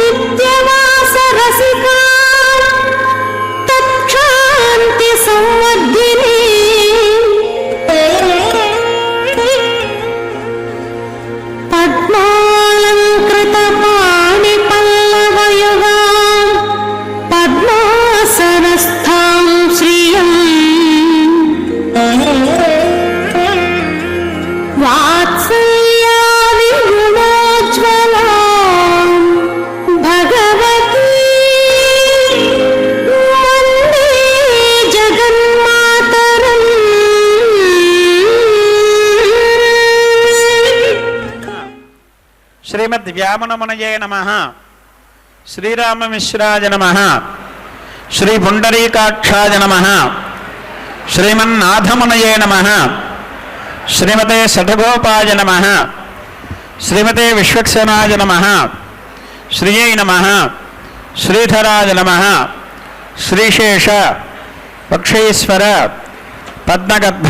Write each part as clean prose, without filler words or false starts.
నిత్యవాస రసికా తక్షాంతి సంవర్ధిని పద్మాలంకృత పాణి పల్లవయుగా పద్మాసనస్థాం శ్రియం వాత్సల్యాది గుణోజ్వలాం భగవతీ వందే జగన్మాతరం. శ్రీమద్ వ్యామనమునయే నమః. శ్రీరామమిశ్రాయ నమః. శ్రీ పుండరీకాక్షాయ నమః. శ్రీమన్నాథమునయే నమః. శ్రీమతే శఠగోపాయ నమః. శ్రీమతే విశ్వక్సేనాయ నమః. శ్రీయై నమః. శ్రీధరాయ నమః. శ్రీశేష పక్షీశ్వర పద్మగర్భ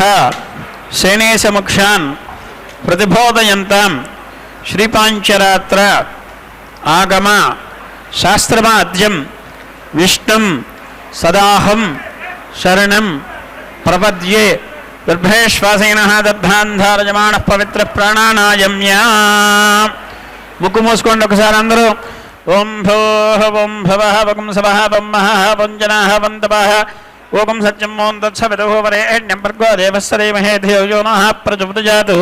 సేనేశముక్షాన్ ప్రతిబోధయంతాం శ్రీపాంచరాత్ర ఆగమ శాస్త్రమాద్యం విష్ణుం సదాహం శరణం ప్రపద్యే. గర్భేశ్వాసైనః దర్భాంధారయమాణః పవిత్ర ప్రాణానాయమ్యా. ముక్కు మూసుకోండి ఒకసారి అందరూ. ఓం భోః ఓం భవః వగం సవః వం మహః వం జనాః వం తపః ఓం సత్యం ఓం తత్సవితుః వరేణ్యం భర్గో దేవస్య ధీమహి ధియో యో నః ప్రచోదయాత్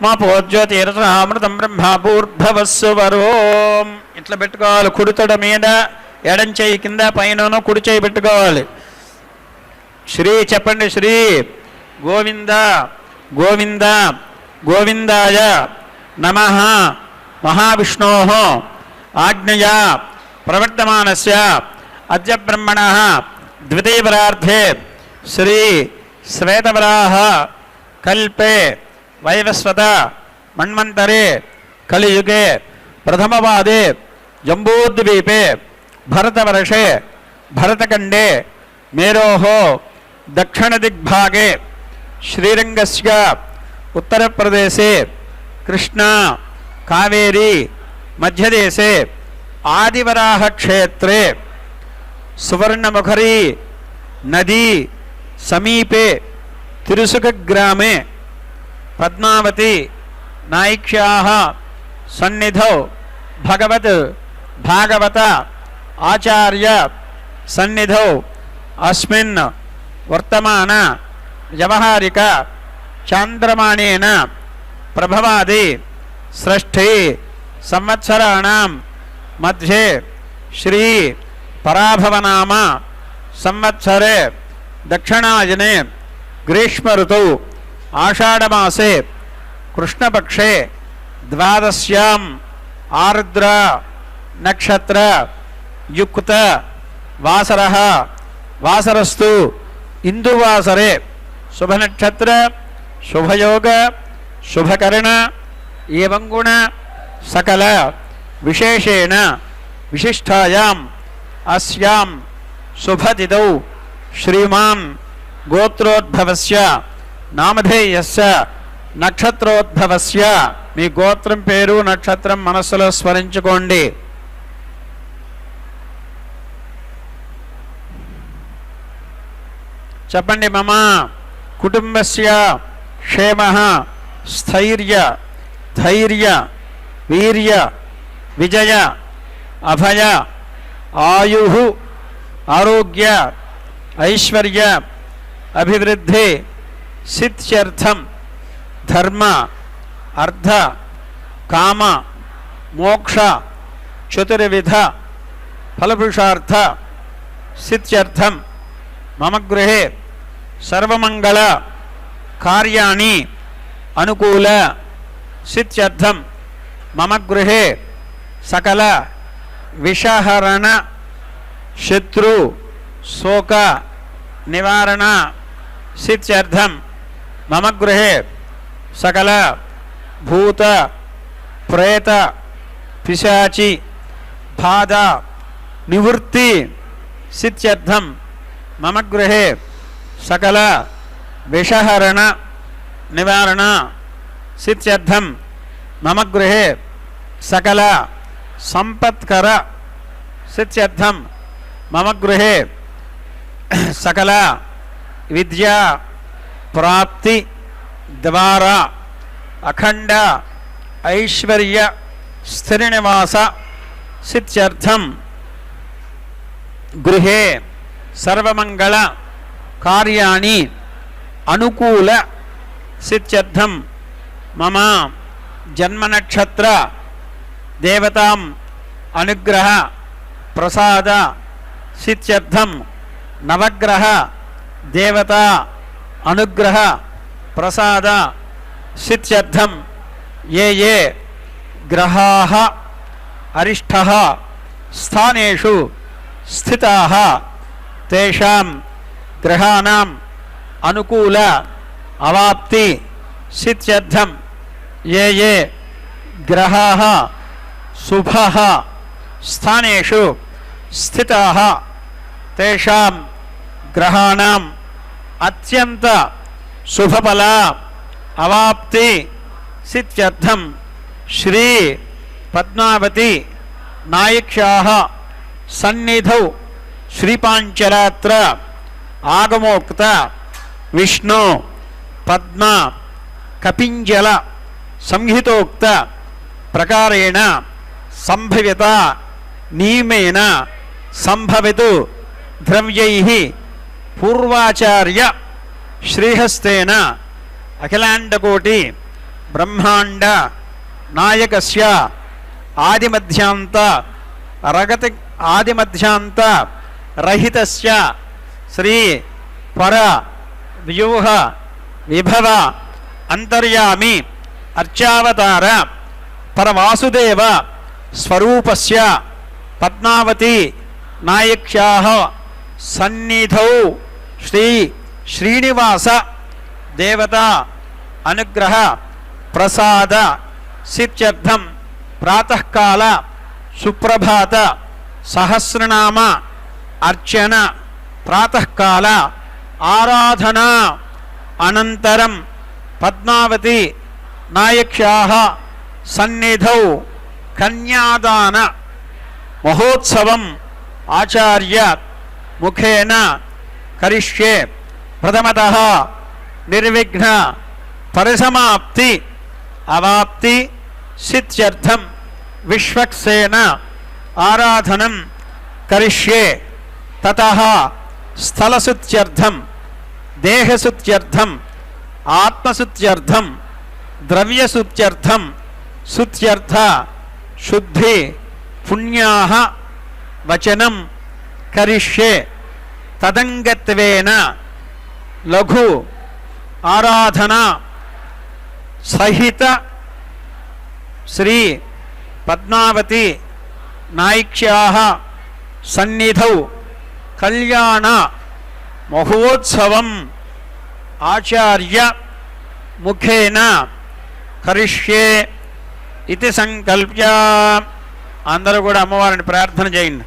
మా పోజ్యోతిరసనామృతం బ్రహ్మభూర్భవస్సు వరోం. ఇట్లా పెట్టుకోవాలి. కుడితొడ మీద ఎడం చేయి కింద పైన కుడి చేయి పెట్టుకోవాలి. శ్రీ చెప్పండి. శ్రీ గోవింద గోవింద గోవిందాయ నమః. మహావిష్ణోః ఆజ్ఞయా ప్రవర్తమానస్య అద్య బ్రహ్మణః ద్వితీయపరార్థే శ్రీ శ్వేతవరాహ కల్పే వైవస్వత మన్వంతరే కలియుగే ప్రథమవాదే జంబూద్వీపే భరతవర్షే భరతఖండే మేరోః దక్షిణదిగ్భాగే శ్రీరంగస్య ఉత్తరప్రదేశే కృష్ణా కావేరీ మధ్యదేశే ఆదివరాహక్షేత్రే సువర్ణముఖరీ నదీ సమీపే తిరుసుఖగ్రామే పద్మావతి నాయిక్ష్యాః సన్నిధౌ భగవత్ భాగవత ఆచార్య సన్నిధౌ అస్మిన్ వర్తమాన వ్యవహారిక చాంద్రమాణేన ప్రభవాది షష్ఠీ సంవత్సరాణం మధ్యే శ్రీ పరాభవనామ సంవత్సరే దక్షిణాయనే గ్రీష్మ ఋతౌ ఆషాఢమాసే కృష్ణపక్షే ద్వాదశ్యాం ఆర్ద్ర నక్షత్ర యుక్త వాసరః వాసరస్తు ఇందువాసరే శుభనక్షత్ర శుభయోగ శుభకరణ ఏవం గుణ సకల విశేషేణ విశిష్టాయాం అస్యాం శుభతిథౌ శ్రీమాన్ గోత్రోద్భవస్య నామధేయస్య నక్షత్రోద్భవస్య. మీ గోత్రం పేరు నక్షత్రం మనస్సులో స్మరించుకోండి. చెప్పండి. మమ కుటుంబస్య క్షేమః స్థైర్య ధైర్య వీర్య విజయ అభయ ఆయుః ఆరోగ్య ఐశ్వర్య అభివృద్ధి సిద్ధ్యర్థం ధర్మ అర్థ కామ మోక్ష చతుర్విధ ఫలపురుషార్థ సిద్ధ్యర్థం మమ గృహే సర్వమంగళ కార్యాణి అనుకూల సిద్ధ్యర్థం మమ గృహే సకల విషహరణ శత్రు శోక నివారణ సిద్ధ్యర్థం మమ గృహే సకల భూత ప్రేత పిశాచి బాధ నివృత్తి సిద్ధ్యర్థం మమ గృహే సకల విషహరణ నివారణ సిద్ధ్యర్థం మమ గృహే సకల సంపత్కర सिद्ध्यर्थं मम गृहे सकल विद्या प्राप्ति द्वारा अखंड ऐश्वर्य स्थिरनिवास सिद्ध्यर्थं गृहे सर्वमंगल कार्याणि अनुकूल सिद्ध्यर्थं मम जन्मनक्षत्र देवताम् अनुग्रह प्रसाद सिद्ध्यर्थं नवग्रह देवता अनुग्रह प्रसाद सिद्ध्यर्थं ये ये ग्रहाः अरिष्टः स्थानेषु स्थिताः तेषां ग्रहाणाम् अनुकूल अवाप्ति सिद्ध्यर्थं ये ये ग्रहाः शुभः स्थानेषु स्थिताः तेषां ग्रहाणाम् अत्यंत शुभफल अवाप्ति सिद्ध्यर्थं श्री पद्मावती नायिक्ष्याः सन्निधौ श्रीपांचरात्र आगमोक्त विष्णु पद्म कपिंजल संहितोक्त प्रकारेण संभव्यता नियमेन संभवितु द्रव्यैः पूर्वाचार्य श्रीहस्तेन अखिलांडकोटि ब्रह्मांड नायकस्य आदिमध्यांत रगति आदिमध्यांत रहितस्य श्री पर व्यूह विभव अंतर्यामी अर्चावतार परवासुदेव स्वरूपस्य पद्मावती नायक्ष्याः सन्निधौ श्री श्रीनिवास देवता अनुग्रह प्रसाद सिद्ध्यर्थं प्रातःकाल सुप्रभात सहस्रनाम अर्चन प्रातःकाल आराधना अनन्तरं पद्मावती नायक्ष्याः सन्निधौ कन्यादान महोत्सवम् आचार्य मुखेन करिष्ये प्रथमतः निर्विघ्न परिसमाप्ति अवाप्ति सिद्ध्यर्थं विश्वक्सेन आराधनं करिष्ये ततः स्थलशुद्ध्यर्थं देहशुद्ध्यर्थं आत्मशुद्ध्यर्थं द्रव्यशुद्ध्यर्थं शुद्ध्यर्थ शुद्धि पुण्याः वचनं करिष्ये तदंगत्वेन लघु आराधना सहित श्री पद्मावती नायिक्ष्याः सन्निधौ कल्याण महोत्सवम् आचार्य मुखेन करिष्ये इति संकल्प्य అందరూ కూడా అమ్మవారిని ప్రార్థన చేయండి.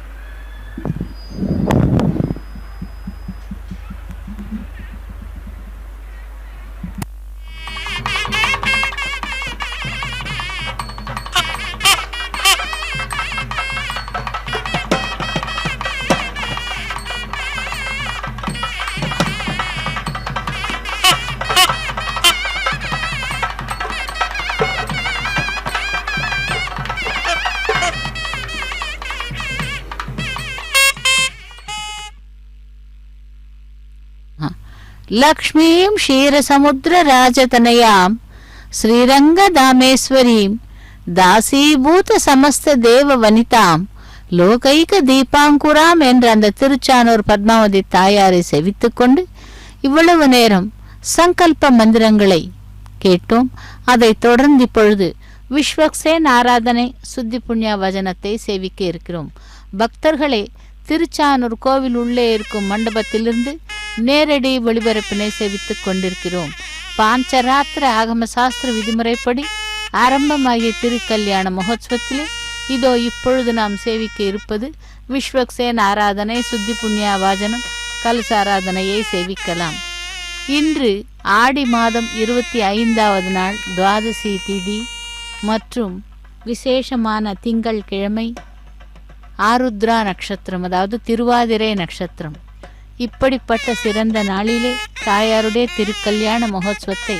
लक्ष्मीं क्षीरसमुद्रराजतनयां श्रीरंगदामेश्वरीं दासीभूत समस्त देव वनितां லோகைக தீபாங்குராம் என்ற அந்த திருச்சானூர் பத்மாவதி தாயாரை செவித்துக் கொண்டு இவ்வளவு நேரம் சங்கல்ப மந்திரங்களை கேட்டோம். அதை தொடர்ந்து இப்பொழுது விஸ்வக்சேன் ஆராதனை சுத்தி புண்ணிய வசனத்தை சேவிக்க இருக்கிறோம். பக்தர்களே, திருச்சானூர் கோவில் உள்ளே இருக்கும் மண்டபத்திலிருந்து நேரடி ஒளிபரப்பினை சேவித்துக் கொண்டிருக்கிறோம். பாஞ்சராத்திர ஆகம சாஸ்திர விதிமுறைப்படி ஆரம்பமாகிய திருக்கல்யாண மகோத்சவத்திலே இதோ இப்பொழுது நாம் சேவிக்க இருப்பது விஸ்வக்சேன் ஆராதனை சுத்தி புண்ணிய வாஜனம் கலச ஆராதனையை சேவிக்கலாம். இன்று ஆடி மாதம் 25வது நாள் துவாதசி திதி மற்றும் விசேஷமான திங்கள் கிழமை ஆருத்ரா நட்சத்திரம், அதாவது திருவாதிரை நட்சத்திரம். இப்படிப்பட்ட சிறந்த நாளிலே தாயாருடைய திருக்கல்யாண மகோத்சவத்தை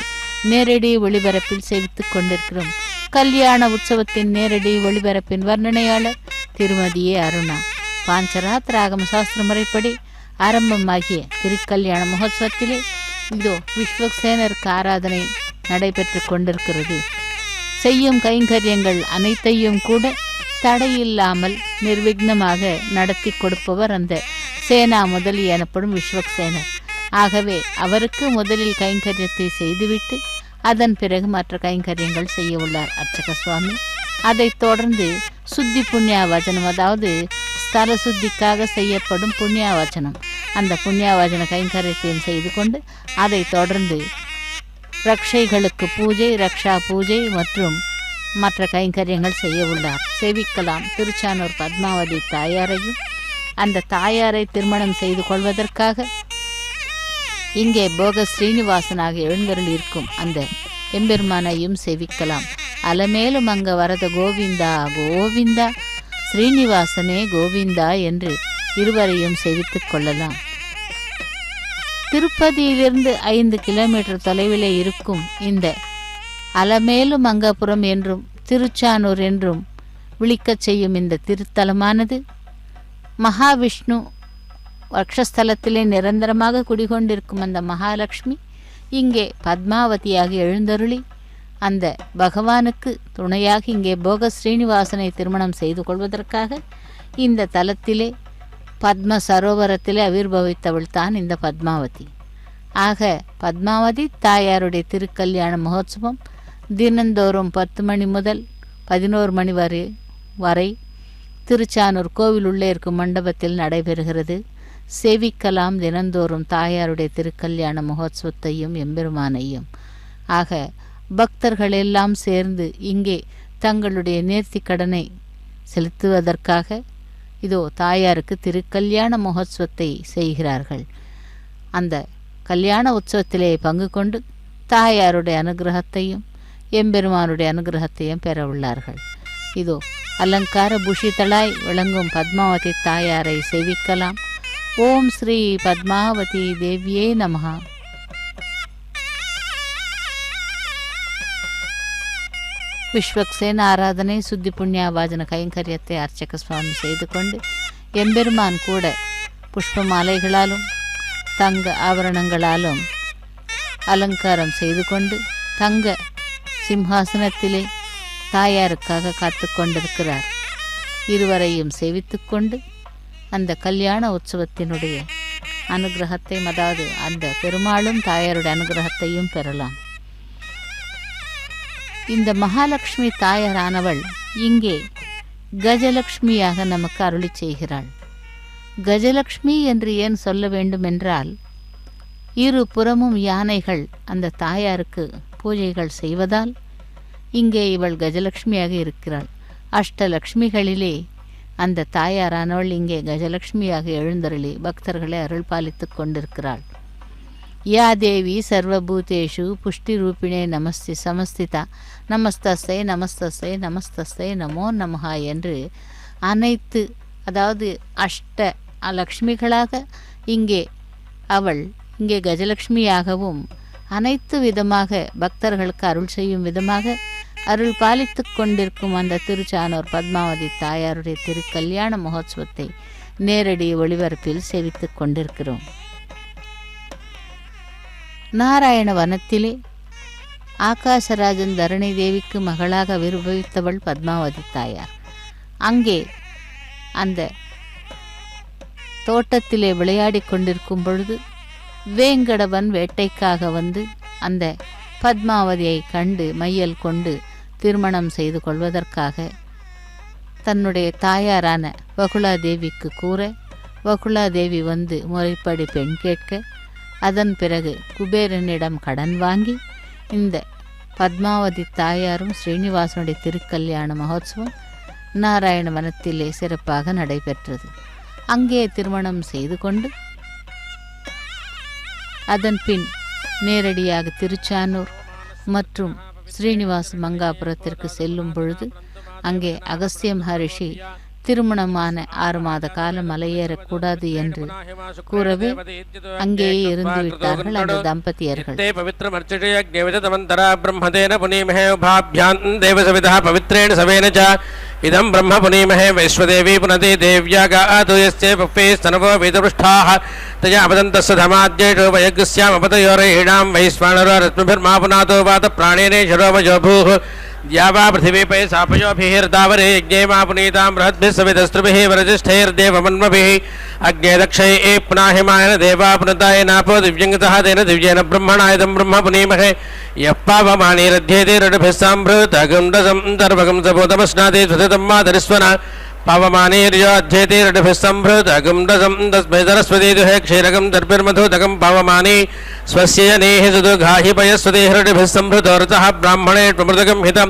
நேரடி ஒளிபரப்பில் சேவித்துக் கொண்டிருக்கிறோம். கல்யாண உற்சவத்தின் நேரடி ஒளிபரப்பின் வர்ணனையாளர் திருமதியே அருணா. பாஞ்சராத்திர ஆகம சாஸ்திர முறைப்படி ஆரம்பமாகிய திருக்கல்யாண மகோத்சவத்திலே இதோ விஸ்வக்சேனருக்கு ஆராதனை நடைபெற்று கொண்டிருக்கிறது. செய்யும் கைங்கரியங்கள் அனைத்தையும் கூட தடையில்லாமல் நிர்விக்னமாக நடத்தி கொடுப்பவர் அந்த சேனா முதலி எனப்படும் விஸ்வக்சேனர். ஆகவே அவருக்கு முதலில் கைங்கரியத்தை செய்துவிட்டு அதன் பிறகு மற்ற கைங்கரியங்கள் செய்ய உள்ளார் அர்ச்சக சுவாமி. அதைத் தொடர்ந்து சுத்தி புண்ணியாவச்சனம், அதாவது ஸ்தல சுத்திக்காக செய்யப்படும் புண்ணியாவச்சனம், அந்த புண்ணியாவச்சன கைங்கரியத்தையும் செய்து கொண்டு அதைத் தொடர்ந்து ரக்ஷைகளுக்கு பூஜை, ரக்ஷா பூஜை மற்றும் மற்ற கைங்கரியங்கள் செய்ய உள்ளார். சேவிக்கலாம் திருச்சானூர் பத்மாவதி தாயாரையும். அந்த தாயாரை திருமணம் செய்து கொள்வதற்காக இங்கே போக ஸ்ரீனிவாசனாக எழுந்தருள் இருக்கும் அந்த எம்பெருமானையும் சேவிக்கலாம். அலமேலும் அங்க வரத கோவிந்தா கோவிந்தா, ஸ்ரீனிவாசனே கோவிந்தா என்று இருவரையும் சேவித்துக் கொள்ளலாம். திருப்பதியிலிருந்து 5 கிலோமீட்டர் தொலைவிலே இருக்கும் இந்த அலமேலு மங்கபுரம் என்றும் திருச்சானூர் என்றும் விழிக்கச் செய்யும் இந்த திருத்தலமானது மகாவிஷ்ணு வக்ஷஸ்தலத்திலே நிரந்தரமாக குடிகொண்டிருக்கும் அந்த மகாலட்சுமி இங்கே பத்மாவதியாக எழுந்தருளி அந்த பகவானுக்கு துணையாக இங்கே போக ஸ்ரீனிவாசனை திருமணம் செய்து கொள்வதற்காக இந்த தலத்திலே பத்ம சரோவரத்திலே ஆவிர்பவித்தவள் தான் இந்த பத்மாவதி. ஆக பத்மாவதி தாயாருடைய திருக்கல்யாண மகோத்சவம் தினந்தோறும் 10 மணி முதல் 11 மணி வரை திருச்சானூர் கோவில் உள்ளே இருக்கும் மண்டபத்தில் நடைபெறுகிறது. சேவிக்கலாம் தினந்தோறும் தாயாருடைய திருக்கல்யாண மகோத்சவத்தையும் எம்பெருமானையும். ஆக பக்தர்கள் எல்லாம் சேர்ந்து இங்கே தங்களுடைய நேர்த்தி கடனை செலுத்துவதற்காக இதோ தாயாருக்கு திருக்கல்யாண மகோத்சவத்தை செய்கிறார்கள். அந்த கல்யாண உற்சவத்திலே பங்கு கொண்டு தாயாருடைய அனுகிரகத்தையும் எம்பெருமானுடைய அனுகிரகத்தையும் பெற உள்ளார்கள். இதோ அலங்கார பூஷிதளாய் விளங்கும் பத்மாவதி தாயாரை சேவிக்கலாம். ஓம் ஸ்ரீ பத்மாவதி தேவியே நமஹ. விஸ்வக்சேன ஆராதனை, சுத்தி புண்ணியாவாஜன கைங்கரியத்தை அர்ச்சக சுவாமி செய்து கொண்டு எம்பெருமான் கூட புஷ்ப மாலைகளாலும் தங்க ஆபரணங்களாலும் அலங்காரம் செய்து கொண்டு தங்க சிம்ஹாசனத்திலே தாயாருக்காக காத்து கொண்டிருக்கிறார். இருவரையும் சேவித்து கொண்டு அந்த கல்யாண உற்சவத்தினுடைய அனுகிரகத்தை, அதாவது அந்த பெருமாளும் தாயாருடைய அனுகிரகத்தையும் பெறலாம். இந்த மகாலட்சுமி தாயாரானவள் இங்கே கஜலட்சுமியாக நமக்கு அருளி செய்கிறாள். கஜலட்சுமி என்று ஏன் சொல்ல வேண்டும் என்றால், இரு புறமும் யானைகள் அந்த தாயாருக்கு பூஜைகள் செய்வதால் இங்கே இவள் கஜலட்சுமியாக இருக்கிறாள். அஷ்டலக்ஷ்மிகளிலே அந்த தாயாரானவள் இங்கே கஜலட்சுமியாக எழுந்தருளி பக்தர்களை அருள் பாலித்து கொண்டிருக்கிறாள். யா தேவி சர்வபூதேஷு புஷ்டி ரூபிணே நமஸ்தி சமஸ்திதா நமஸ்தஸ்தை நமஸ்தஸ்தை நமஸ்தஸ்தை நமோ நமஹா என்று அனைத்து, அதாவது அஷ்ட லக்ஷ்மிகளாக இங்கே அவள் இங்கே கஜலட்சுமியாகவும் அனைத்து விதமாக பக்தர்களுக்கு அருள் செய்யும் விதமாக அருள் பாலித்து கொண்டிருக்கும் அந்த திருச்சானூர் பத்மாவதி தாயாருடைய திருக்கல்யாண மகோத்சவத்தை நேரடி ஒளிபரப்பில் சேவித்து கொண்டிருக்கிறோம். நாராயண வனத்திலே ஆகாசராஜன் தரணி தேவிக்கு மகளாக விரும்பவித்தவள் பத்மாவதி தாயார். அங்கே அந்த தோட்டத்திலே விளையாடி கொண்டிருக்கும் பொழுது வேங்கடவன் வேட்டைக்காக வந்து அந்த பத்மாவதியை கண்டு மையல் கொண்டு திருமணம் செய்து கொள்வதற்காக தன்னுடைய தாயாரான வகுலாதேவிக்கு கூற, வகுலாதேவி வந்து முறைப்படி பெண் கேட்க, அதன் பிறகு குபேரனிடம் கடன் வாங்கி இந்த பத்மாவதி தாயாரும் ஸ்ரீனிவாசனுடைய திருக்கல்யாண மகோத்சவம் நாராயண வனத்திலே சிறப்பாக நடைபெற்றது. அங்கே திருமணம் செய்து கொண்டு அதன் பின் நேரடியாக திருச்சானூர் மற்றும் ஸ்ரீனிவாச மங்காபுரத்திற்கு செல்லும் பொழுது அங்கே அகஸ்திய மகரிஷி திருமணமான 6 மாத காலம் மலையேறக்கூடாது என்று கூறவே அங்கேயே இருந்து விட்டார்கள் அந்த தம்பதியர்கள். இதம் பிரம்ம புனீமஹே வைஸ்வதேவி புனதே தேவ்யாகாது யஸ்ய புப்பே स्तनवो वेदपृष्ठाः तया अपदन्तस्य धमाद्येषु वयग्स्यामपतयोरेणां वैश्वानरो रश्मिभिर्मा पुनातो वात प्राणेने शरोवजो भूः द्यावा पृथिवीपै सापयोभिर्दावरे यज्ञे मा पुनीतां बृहद्भिः सवितस्त्रिभिः वरजिष्ठैर्देवमन्मभिः अग्ने दक्षये पुनाहिमायन देवा पुनताय नापो दिव्यङ्गतः तेन दिव्येन ब्रह्मणा इदं ब्रह्म पुनीमहे यः पावमानेरध्येते रडभिः साम्भृतगं दसं सभूतमस्नाते सुधितं मातरिस्वना पावमानेर्योऽध्येते रडभिः सम्भृतगं दसं तस्मै सरस्वती दुहे क्षीरकं दर्भिर्मधुतकं पावमाने स्वस्य जनेः सुदुघाहि पयस्वते रडभिः सम्भृतोरतः ब्राह्मणे प्रमृतकं हितं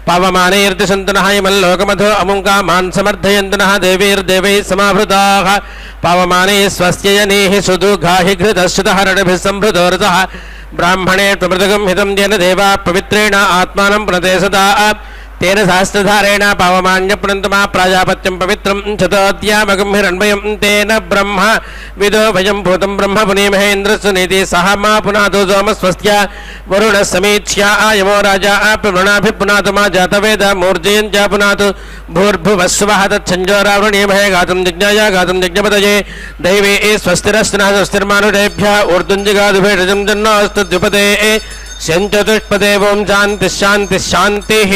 पावमानेर्दिशन्तनः इमल्लोकमधो अमुङ्कामान् समर्थयन्तनः देवीर्देवैः समाभृताः पावमाने स्वस्य जनेः सुदुघाहि घृतश्रुतः रडभिः सम्भृतोरतः ब्राह्मणे प्रमृतकं हितं येन देवा पवित्रेण आत्मानं प्रणते सदा तेन सहस्रधारेण पावमान्यपुनन्तमा प्राजापत्यं पवित्रं चतोऽध्यामगं हिरण्मयं तेन ब्रह्म विदो भयं भूतं ब्रह्म पुनीमहे इन्द्रस्य नीति सह मा पुनातो सोमस्वस्य वरुणः समीक्ष्या यमो राजा प्रवृणाभिः पुनातो मा जातवेद मूर्जयं च पुनातु भूर्भुवस्वः तच्छञ्जोरावृणीमहे गातुं जिज्ञाया गातुं यज्ञपतये दैवे स्वस्तिरस्तिनः स्वस्तिर्मानुषेभ्यः ऊर्ध्वञ्जिगादुभेषजं जन्नोऽस्तु द्विपदे शञ्चतुष्पदे ओं शान्तिः शान्तिः शान्तिः.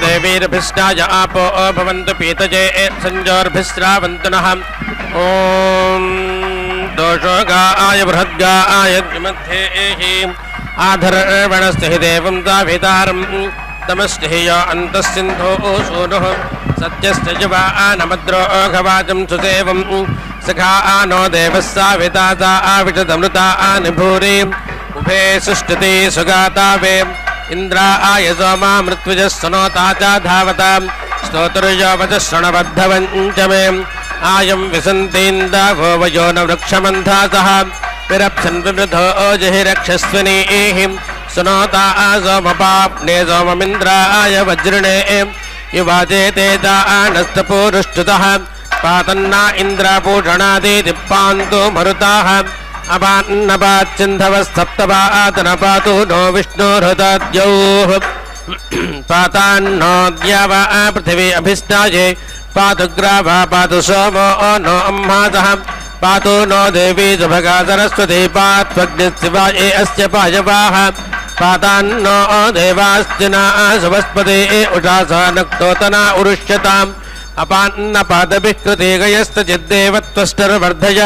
देवीर्भिष्टाय आपो भवन्तु पीतजे संजोर्भिस्रावन्तु नः ॐ दोषोगाय बृहद्गाय मध्ये आधर्वणस्य हि देवं दावितारं तमस्तेय अन्तस्सिन्धो सूनुः सत्यस्य युवानमद्रोघवाचं सुसेवं सखा नो देवः साविता सा आविशदमृता निभूरि उभे सुष्टुते सुगाता वे इंद्राय सोमा मृत्युजः सुनोता च धावता स्तोतुर्योवचः शृणबद्धवञ्चमे आयं विसन्तीन्द्रावो वयो न वृक्षमन्धासः विरप्सन् विवृधो जहिरक्षस्विनीः सुनोता सोमपाप्ने सोममिन्द्राय वज्रिणे युवाचे ते दानस्तपूरुष्टुतः पातन्ना इन्द्रापूषणादिदिप्पान्तो मरुताः अपान्नपाच्चिन्धवस्तप्तपातनपातु नो विष्णोर्हृताद्योः पातान्नो द्यावा पृथिवी अभिष्टाये पातु ग्रावा पातु सोमो नो अम्मातः पातु नो देवी सुभगा सरस्वती पात्वग्निशिवाये अस्य पायवाः पातान्नो देवास्तिना सुवस्पते उषासा नक्तोतना उरुष्यताम् अपान्नपादभिः कृते गयस्तचिद्देवत्वष्टर्वर्धय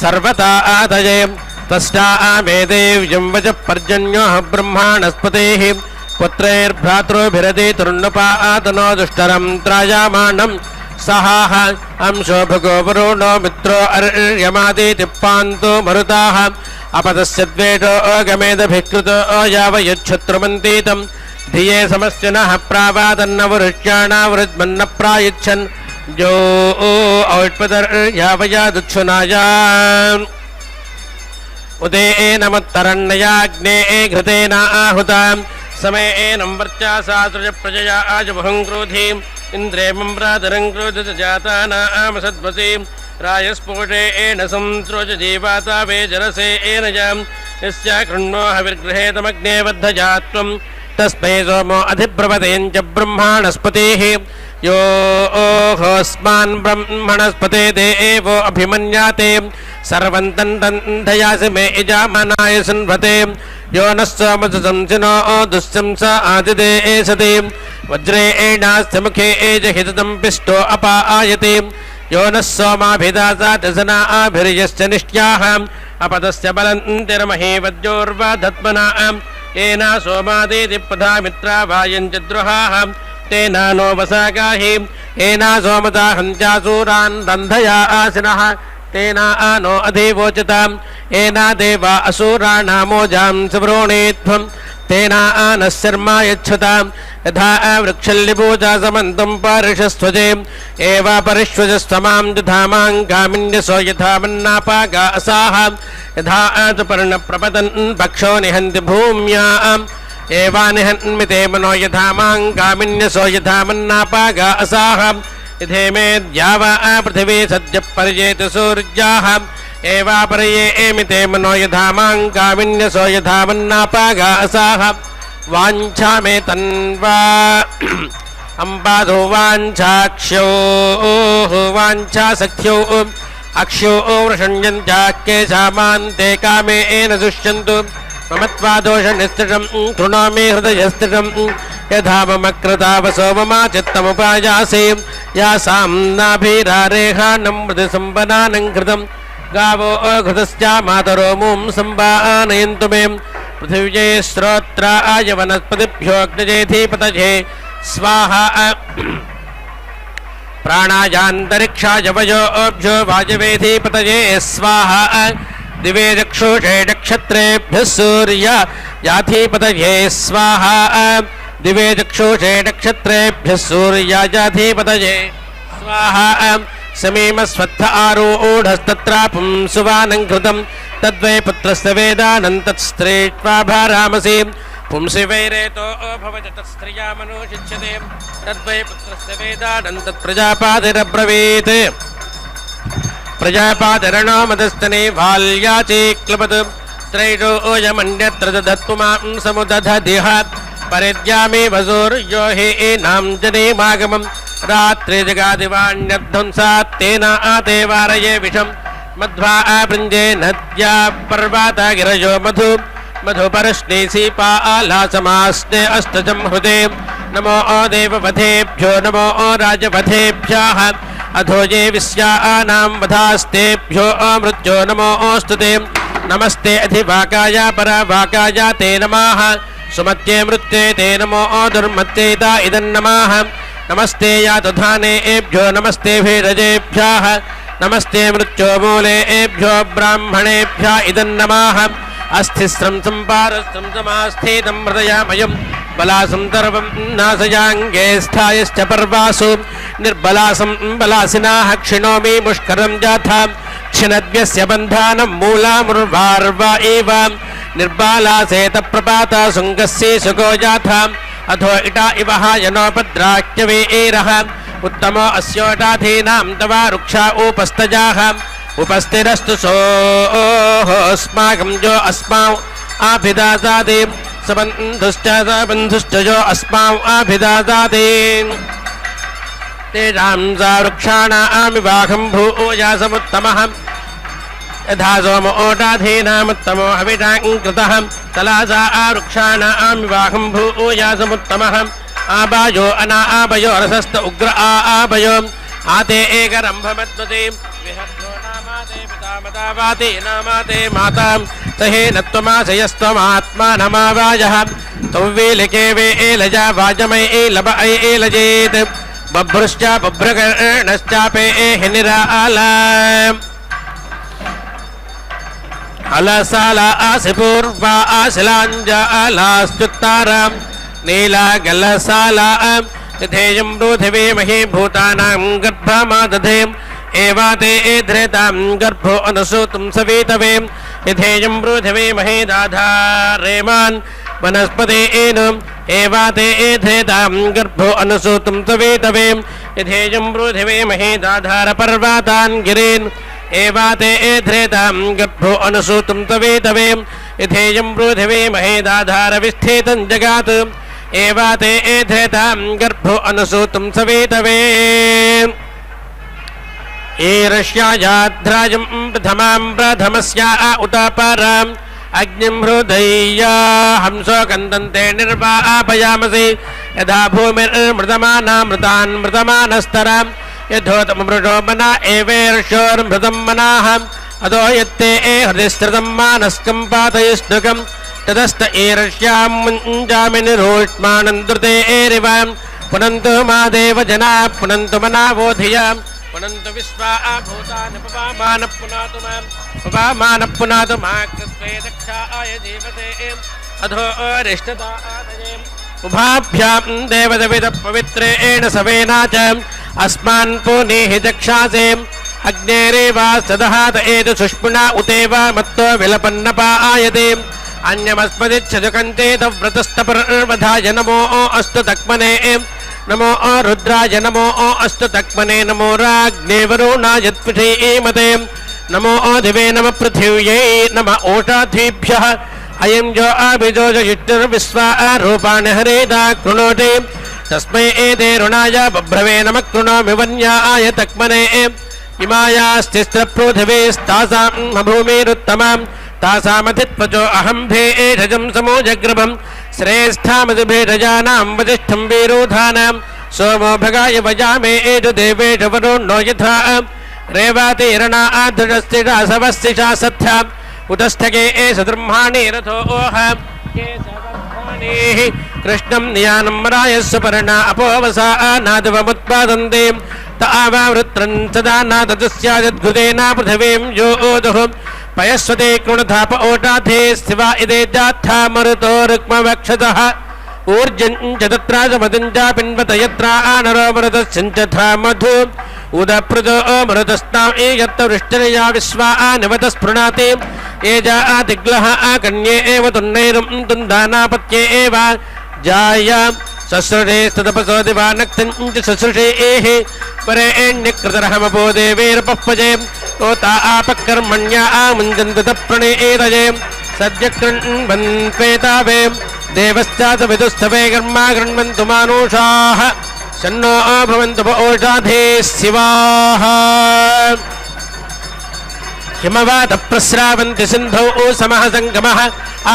सर्वता आदये त्वष्टा वेदेव्यं वचः पर्जन्योः ब्रह्माणस्पतेः पुत्रैर्भ्रातृभिरति तुर्नुपातनो दुष्टरं त्रायामाणं सहाः अंशो भगो वरुणो मित्रो अर्यमादितिप्पान्तो मरुताः अपदस्य द्वेषो अगमेदभिकृतो यावयच्छत्रुमन्तीतं धिये समस्तिनः प्रावादन्नवरुष्याणावृद्मन्न प्रायच्छन् जो औष्पदर्यावयादुच्छुनाया उदेनमत्तरण्ययाग्ने घृतेन आहुतां समेनं वर्चासा सृजप्रजया आजबहुं क्रोधीम् इन्द्रे मम्रातरं क्रोधजातानामसद्वसी रायस्पोषेण संसृज जीवाता वे जरसेन जां यस्या कृण्णो हविर्गृहे तमग्ने बद्धजात्वं तस्मै सोमो अधिप्रवतेन च ब्रह्माणस्पतिः यो ओहोस्मान् ब्रह्मणस्पते देवो अभिमन्याते सर्वं तन्धयासि मे यजामनाय सन्वते यो नः सोमसंसिनो दुःशंस आदिदेशते वज्रेणास्य मुखे एजहितं पिष्टो अपायते यो नः सोमाभिदासा दशनाभिर्यश्च निष्ट्याः अपदस्य बलन्तिर्महे वद्योर्वा धत्मना येना सोमादेति प्रधा मित्रा वायञ्च द्रुहाः तेनानो वसागाहि एना सोमता हन्त्यासूरान् रन्धया आसिनः तेना नो अधिवोचताम् एना देवा असुराणामोजां सवरोणेत्वम् तेना नः शर्मा यच्छताम् यथा वृक्षल्लिपूजा समन्तं पारिषस्त्वजे एवा परिष्वजस्त्वमां दधामां गामिन्यसो यथा मन्नापागा असाः यथा पर्णप्रपतन् पक्षो निहन्ति भूम्याम् एवा निहन्मिते मनो यथा मां गामिन्यसो यथा मन्नापागा असाः इधे मे द्यावा पृथिवी सद्यः पर्येत सूर्याः एवा पर्ये एमिते मनो यथा मां गामिन्यसो यथा मन्नापागा असाः वाञ्छा मे तन्वा अम्बाधो वाञ्छाक्ष्यो वाञ्छासख्यो अक्ष्यो वृषण्यन्त्या केशामान्ते कामे एन दुष्यन्तु मम त्वादोषनिस्तिषं कृणोमि हृदयस्तिषं यथा मम कृतावसो मम चित्तमुपायासे यासां नाभिरारेहानं मृदसम्पदानं घृतं गावो घृतस्या मातरो मूं सम्पानयन्तु मे पृथिव्यै श्रोत्राय वनस्पतिभ्योऽग्निजेऽधिपतये स्वाहा प्राणायान्तरिक्षाय वयोभ्यो वायवेऽधिपतये स्वाहा दिवे चक्षुषे नक्षत्रेभ्यः सूर्यायाधिपतये स्वाहा दिवे चक्षुषे नक्षत्रेभ्यः सूर्यायाधिपतये स्वाहा समीमस्वत्थ आरूढस्तत्रापुं सुवानं कृतं तद्वै पुत्रस्य वेदानं तत्स्त्रीष्वाभारामसि पुंसि वैरेतो भवति तत्स्त्रिया मनुशिच्यते तद्वै पुत्रस्य वेदानं तत्प्रजापादिरब्रवीत् प्रजापादरणो मदस्तने भाल्याचे क्लपत् त्रैलोयमन्यत्र दधत्पुमां समुदधदिह परिद्यामे वसूर्यो हि एनां जनेमागमं रात्रे जगादिवाण्यध्वंसात् तेन आते वारये विषं मध्वा अपृञ्जे नद्या पर्वता गिरयो मधु मधुपरश्ने सीपालासमास्ने अष्टजं हृदे नमो देववधेभ्यो नमो राजवधेभ्यः अधो ये विश्यानां वधास्तेभ्यो मृत्यो नमोऽस्तु ते नमस्ते अधिवाकाय परावाकाय ते नमः सुमत्ये मृत्ये ते नमो दुर्मत्तेता इदं नमः नमस्ते यातधानेभ्यो नमस्ते भेरजेभ्यः नमस्ते मृत्योमूलेभ्यो ब्राह्मणेभ्यः इदं नमः अस्थिस्रं सम्पारस्रं समास्थितं हृदयामयं बलासं सर्वं नासयाङ्गे स्थायश्च पर्वासु निर्बलासं बलासिनाः क्षिणोमि मुष्करं जाथा क्षिणद्यस्य बन्धानं मूलामुर्वार्वा एव निर्बालासेत प्रपाता शुङ्गस्य सुगो जाथा अधो इटा इव हायनोपद्राक्यवे एरः उत्तमो अस्योटाधीनां तवा रुक्षा उपस्तजाः उपस्थिरस्तु सोऽस्माकं जो अस्मान् आभिदासादे सबन्धुश्च सबन्धुश्च जो अस्मान् आभिदासादे तेषां सा वृक्षाणामिवाहं भूयासमुत्तमः यथा सोम ओटाधीनामुत्तमो हविषाङ्कृतः तलासा वृक्षाणामिवाहं भूयासमुत्तमः आबायो अना आबयो रसस्त उग्र आबयो आते एकरम्भमद्वते विहद्यो नामाते पितामदावाते नामाते मातां सहे नत्वमाशयस्त्वमात्मा नमावायः तौवेलिके वे एलजा वाजमय एलब एलजेत् बभ्रुश्च बभ्रकर्णश्चापे हिनिराला अलसाला आसिपूर्वा आशिलाञ्जालास्तुत्तारां नीला गलसाला यथेयं पृथिवी मही भूतानां गर्भमादधे एवाते धृतां गर्भो अनुसूतं सवितवे यथेयं पृथिवी मही दाधारेमान् वनस्पतेन एवाते धृतां गर्भो अनुसूतं सवितवे यथेयं पृथिवी मही दाधारपर्वतान् गिरीन् एवाते धृतां गर्भो अनुसूतं सवितवे यथेयं पृथिवी मही दाधारविस्थितं जगात् एवाते धृतां गर्भो अनुसूतं सवितवे ईर्ष्यायाध्राजं प्रथमां प्रथमस्या उतापराम् अग्निं हृदय्या हंसो कन्दन्ते निर्वापयामसि यथा भूमिर्मृतमानामृतान् मृतमानस्तरां यथोतममृषो मना एवेर्षोर्मृतं मनाः अधो यत्ते हृदिस्थितं मानस्कं पातयिष्णुकं ततस्त ईर्ष्यां मुञ्जामि निरोष्मानं द्रुते एरिवां पुनन्तु मा देवजना पुनन्तु मनावोधिया पुनन्तु विश्वा भूतानि पवामानः पुनातु मां पवामानः पुनातु मा कृत्वे दक्षाय देवते अधो अरिष्टदादये उभाभ्यां देवदविदः पवित्रेण सवेना च अस्मान् पुनीहि दक्षासे अग्नेरेवा सदहात एतु सुष्पुणा उतेव मत्तो विलपन्नपायते अन्यमस्मदिच्छजुकञ्चेत व्रतस्तपर्वधाय नमो अस्तु तक्मने नमो रुद्राय नमो अस्तु तक्मने नमो राज्ञे वरुणाय त्विषीमते नमो दिवे नम पृथिव्यै नम ओषाधीभ्यः अयं जो अभिजोजयुष्टिर्विश्वा रूपाणि हरेदा कृणोति तस्मै एते ऋणाय बभ्रवे नमः कृणोमि वन्याय तक्मने इमायास्तिस्रपृथिवीस्तासां भूमिरुत्तमां तासामधित्वचो अहं भेषजं समोजग्रभं श्रेष्ठामधिभेषजानां वसिष्ठं वीरोधानां सोमो भगाय वजामे एषु देवेषु वरुणो यथा रेवातिरणा आधृष्टिषा सवस्तिषा सत्था उतस्थगे एष ब्रह्माणि रथोह कृष्णं नियानं मरायस्व पर्णा अपोवसा नादवमुत्पादन्ते तावावृत्रं सदा नादस्याद्घुतेना पृथिवीं योदुः पयस्वते कृणधाप ओटाधे शिवा इदे जात्था मरुतो रुक्मवक्षतः ऊर्जं च तत्राजमदं च पिन्वत यत्रा नरो मरुतस्यञ्चथा मधु उदप्रजो मरुतस्ताम् एयत्त वृष्टिर्या विश्वा निवतस्पृणाति ये जातिग्लः कन्ये एव तुन्नैरुं तुन्दानापत्ये एव जाया ससृषे स्ततपसो दिवानक्तञ्च ससृषे एहि परेण्यकृतरहमपो देवेरपह्वजे तोता आपकर्मण्या आमुञ्जन्तप्रणे एतये सद्य कृण्वन्त्वेतावे देवश्चात विदुस्तवे कर्मा कृण्वन्तु मानुषाः सन्नो भवन्तु ओषाधे शिवाः हिमवातप्रस्रावन्ति सिन्धौ समः सङ्गमः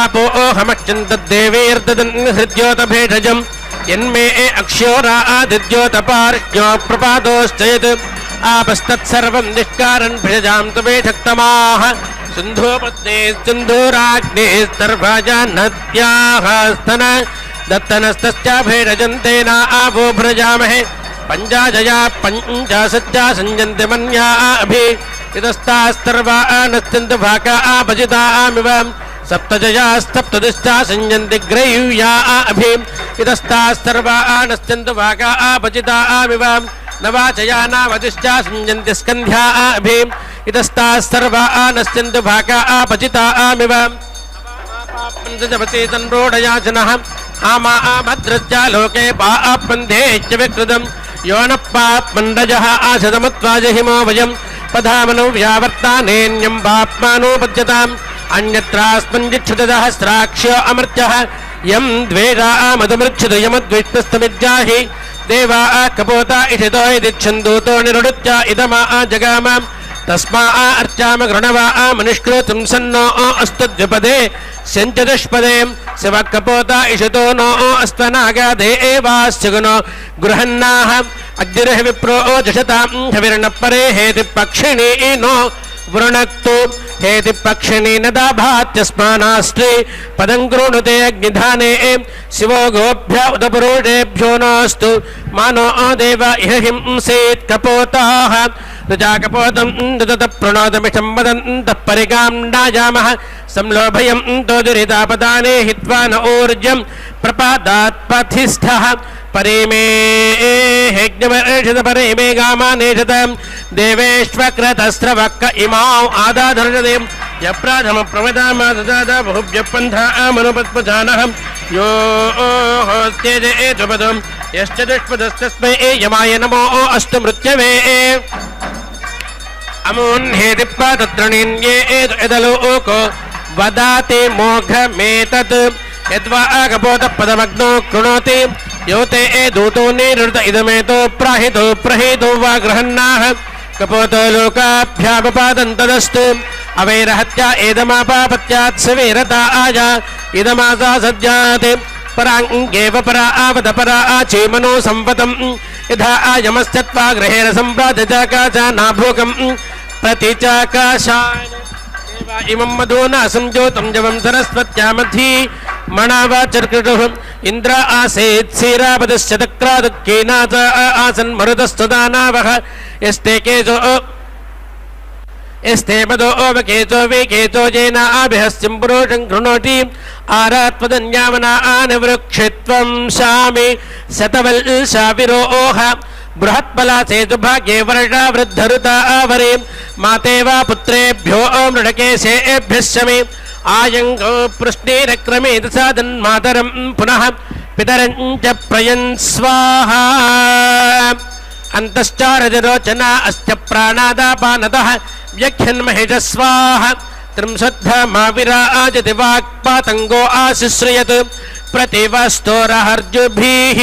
आपो ओहमच्यन्तद्देवेर्ददन् हृद्योतभेषजम् यन्मे अक्षोरादिद्योतपार्ष्ण्यो प्रपादोश्चयत् आपस्तत्सर्वं निष्कारन् भेषजां तवेषक्तमाः सिन्धोपत्ने सिन्धूराग्नेस्तर्भाजा नद्याः स्तन दत्तनस्तस्या भेषजन्तेना आवो भ्रजामहे पञ्चाजया पञ्चाशत्या संजन्ति मन्या अभि इतस्तास्तर्वा नश्चन्ति भाका भजितामिव सप्तजयास्तप्तदिश्चा संजन्ति ग्रह्या अभि इतस्तास्तर्वा नश्चन्ति भाका भजितामिव नवाचया नावदिश्चा संजन्ति स्कन्ध्या अभि इतस्तास्तर्वा नश्चन्ति भाका भजितामिव पंचजपति तन्रोडयाचनः आमा भद्रश्चा लोके पापन्धेश्च विकृतं यो न पाप्मण्डजः आशतमत्वाजहिमो वयं पधामनो व्यावर्तानेन्यं पाप्मानोपद्यताम् अन्यत्रास्मञ्जिच्छुतदहस्राक्ष्यो अमर्त्यः यं द्वेषा मधुमृच्छुत यमद्विष्णस्तमिज्जाहि देवा कपोता इषितो यदिच्छन्दूतो निरुडुच्च इदमा जगाम तस्मा अर्चाम गृणवा मनिष्कृतं सन्नो अस्तु द्विपदे सञ्चतुष्पदे शिवकपोता इषितो नो अस्त्वनागादे एवास्यगुनो गृहन्नाः अग्निरः विप्रो जषतां हविर्नपरे हेति पक्षिणी नो वृणक्तु हेति पक्षिणी न दाभात्यस्मानास्त्रे पदं कृणुते अग्निधाने शिवो गोभ्य उदपुरुषेभ्यो नोऽस्तु मानो देव इह हिंसेत् कपोताः रुजाकपोतं ददत प्रणोदमिषं वदन्तः परिगां नायामः संलोभयं तो दुरितापदाने हित्वा न ऊर्जं प्रपादात् पथिष्ठः परिमे हेज्ञवर्षित परिमे गामानेषत देवेष्वक्रतस्रवक्क इमाौ आदाधर्षते यप्राथम प्रमदामाददाद बहुभ्यपन्थामनुपद्मजानः यो होस्त्येजेतुपदं यश्चतुष्पदस्तस्मै यमाय नमो अस्तु मृत्यवे अमोन्हेतिप्पा तत्रणीन्ये एदलोको वदाति मोघमेतत् यद्वा कपोतपदमग्नो कृणोति योते दूतो निरुत इदमेतो प्राहितो प्रहितो वा गृहन्नाः कपोतो लोकाभ्यापपादन्तदस्तु अवैरहत्या एदमापापत्यात् सवेरता आजा इदमासा सज्जाते पराङ्गेव परा आवत परा आचेमनो संवतं यथा आयमश्चत्वा गृहेण सम्प्रातचाकाचा नाभोगं प्रतिचाकाशाय इमं मधुना संज्योतं जवं सरस्वत्या मधी मणावाचर्कृतुः ఇంద్ర ఆసేత్ శ్రీరాపదశ్చక్రాదుఃఖేనాథ ఆసన్ మరుతస్తుదానావహ యస్తే కేశో ఎస్తే మదో కేతో వికేతో జైనాభిహస్యం పురోషం కృణోటి ఆరాత్మదన్యామనానివృక్షిత్వం శామి శతవల్శావిరోహ బృహత్బలాసేతు భాగ్యే వర్షా వృద్ధరుతావరే మాతేవా పుత్రేభ్యో మృడకేశేభ్యశ్చమే ఆయంగో పృష్ణేరక్రమే సాధన్మాతరం పునః పితరం చ ప్రయన్ స్వాహా అంతశ్చారజరోచనా అస్య ప్రాణాదాపానతః వ్యాఖ్యన్మహేష స్వాహ త్రింశద్ధమావిరాజతి వాక్పాతంగో ఆశుశ్రయత్ ప్రతివస్తోరహర్జుభిః.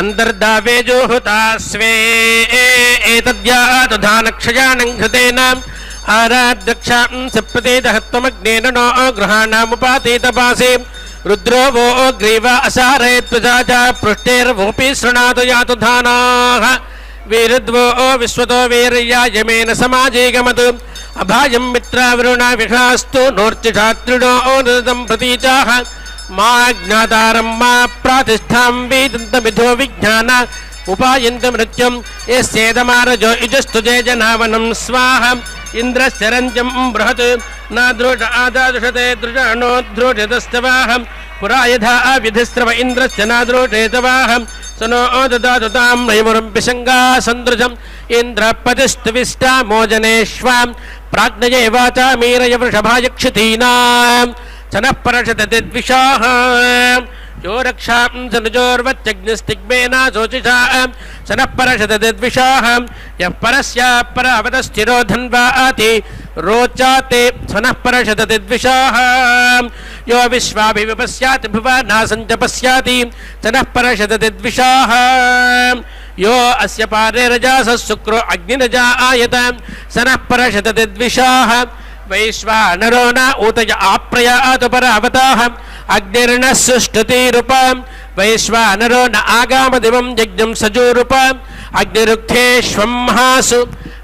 అంతర్దావేజోహుతాస్వే ఏతద్యాతుధానక్షయాణం ఘృతేన ఆరాధ్యక్షాం సప్రతేదహత్వమగ్నేన నో గృహాణాముపాతీతపాసే రుద్రో वो ग्रीव असारयत्वजा पृष्ठेर्वोऽपि शृणातु यातु धानाः वीरद्वो विश्वतो वीर्यायमेन समाजीगमतु अभायं मित्रावरुणा विषास्तु नोर्चिषात्रिणो नृतं प्रतीचाः मा ज्ञातारं मा प्रातिष्ठां वेदन्तमिधो विज्ञान उपायन्त मृत्युं यस्येदमारजो युजस्तुजे जनावनं स्वाहा इंद्रस्य रञ्जं बृहत् न द्रोष आदादुषते दृजानो द्रोषतस्तवाहं पुरा यथा विधिस्रव इन्द्रस्य न द्रोषेतवाहं स नो ददातु तां नैमुरं विशङ्गा सन्दृशम् इन्द्रपतिस्तुविष्टा मोजनेष्वां प्राज्ञये वाचा मीरय वृषभाय क्षितीनां स नः परषते द्विषाः यो रक्षां सनुजोर्वत्यग्निस्तिग्मेना शोचिषा स नः परषते द्विषाः यः परस्या परावतस्थिरो धन्वाति रोचाते स नः परषते द्विषाः यो विश्वाभिविपश्याति भुवनासञ्च पश्याति स नः परषते द्विषाः यो अस्य पारे रजासः शुक्रो अग्निरजा आयत स नः परषते द्विषाः वैश्वानरो न ऊतय आप्रयातु परावताः अग्निर्न सुष्टुतिरूपं वैश्वानरो न आगामदिवं यज्ञं सजोरूपम् अग्निरुक्थेष्वं महासु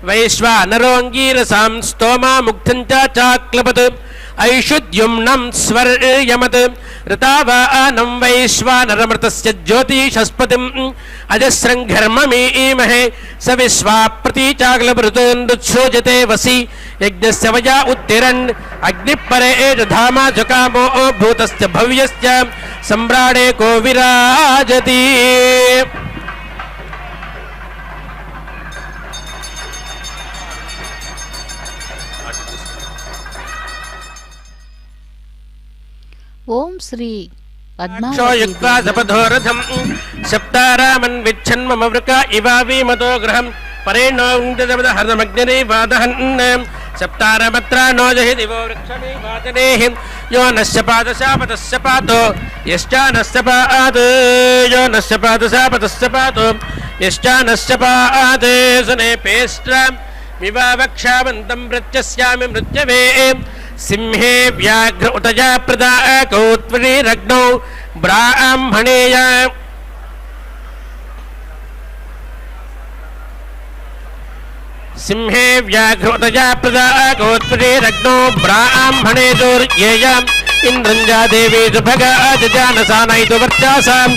वैश्वानरोऽङ्गीरसां स्तोमा मुग्धं चाक्लपत् ऐषुद्युम्नं स्वर्यमत् ऋतावानं वैश्वानरमृतस्य ज्योतिषस्पतिम् अजस्रं घर्ममीमहे स विश्वा प्रतीचाग्लभृतोन्दुच्छोजते वसि यज्ञस्य वया उत्तिरन् अग्निपरे धामा जुकामो भूतस्य भव्यस्य सम्राडे को विराजति. ఓం శ్రీ क्षोयुक्त्वा सपधोरथं सप्तारामन् विच्छन् मम वृका इवावीमतो गृहं परेणोऽग्निदमदहरदमग्निरीवादहन् सप्तारमत्रा नो जहि दिवो वृक्षमीवादनेः यो नस्य पादशापतस्य पातो यश्चानस्य पात् यो नस्य पादशापतस्य पातो यश्चानस्य पात् सुनेपेष्ट्रा विवावक्षावन्तं मृत्यस्यामि मृत्यवे सिंहे व्याघ्र उतजा प्रदा कौत्वरीरग्नौ ब्राह्मणेय सिंहे व्याघ्र उतजा प्रदा कौत्वरीरग्नौ ब्राह्मणे दुर्येय इंद्रंजा देवी सुभगा जजानसानैतु वर्चासां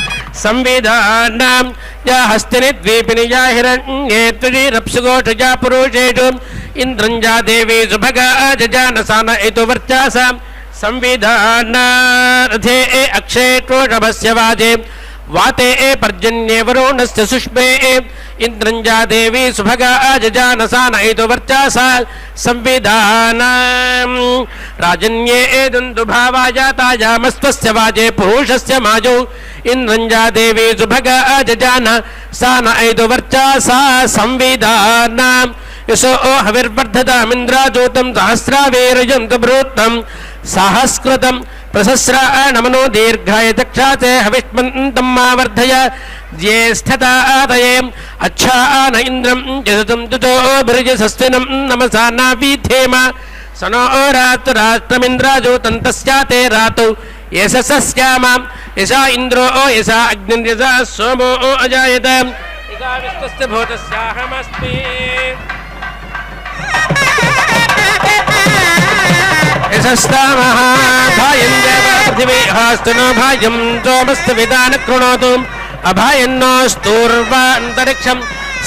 संविधानां या हस्तिनि द्वीपिनि या हिरण्ये त्वरीरप्सुगोषजा पुरुषेषु इंद्रंजा देवी सुभगा जजानसान इतु वर्चासां संविधानार्थे अक्षेत्रोषभस्य वाजे वाते पर्जन्ये वरुणस्य सुष्मे इंद्रंजा देवी सुभगा जजानसान इतु वर्चासा संविधानां राजन्ये दुन्दुभावाजातायामस्त्वस्य वाजे पुरुषस्य माजौ इंद्रंजा देवी सुभगा जजानसान इतु वर्चासा संविधानां यशो हविर्वर्धतामिन्द्राजोतं सहस्रावेरयन्तु बृहत्तं सहस्कृतं प्रसस्राणमनो दीर्घाय दक्षाते हविष्मन्तं मा वर्धय ज्येष्ठतातये अच्छान इन्द्रं जसतं तुतो भृजसस्विनं नमसा नावीथेम स नो राष्ट्रमिन्द्राजोतं तस्याते रातौ यशसस्यामां यशा इन्द्रो यशा अग्निर्यशा सोमो अजायत इदा विश्वस्य भूतस्याहमस्मि. यशस्तामः भायं देव पृथिवीहास्तु नो भायं सोमस्तु विधान कृणोतु अभायन्नोस्तूर्वान्तरिक्षं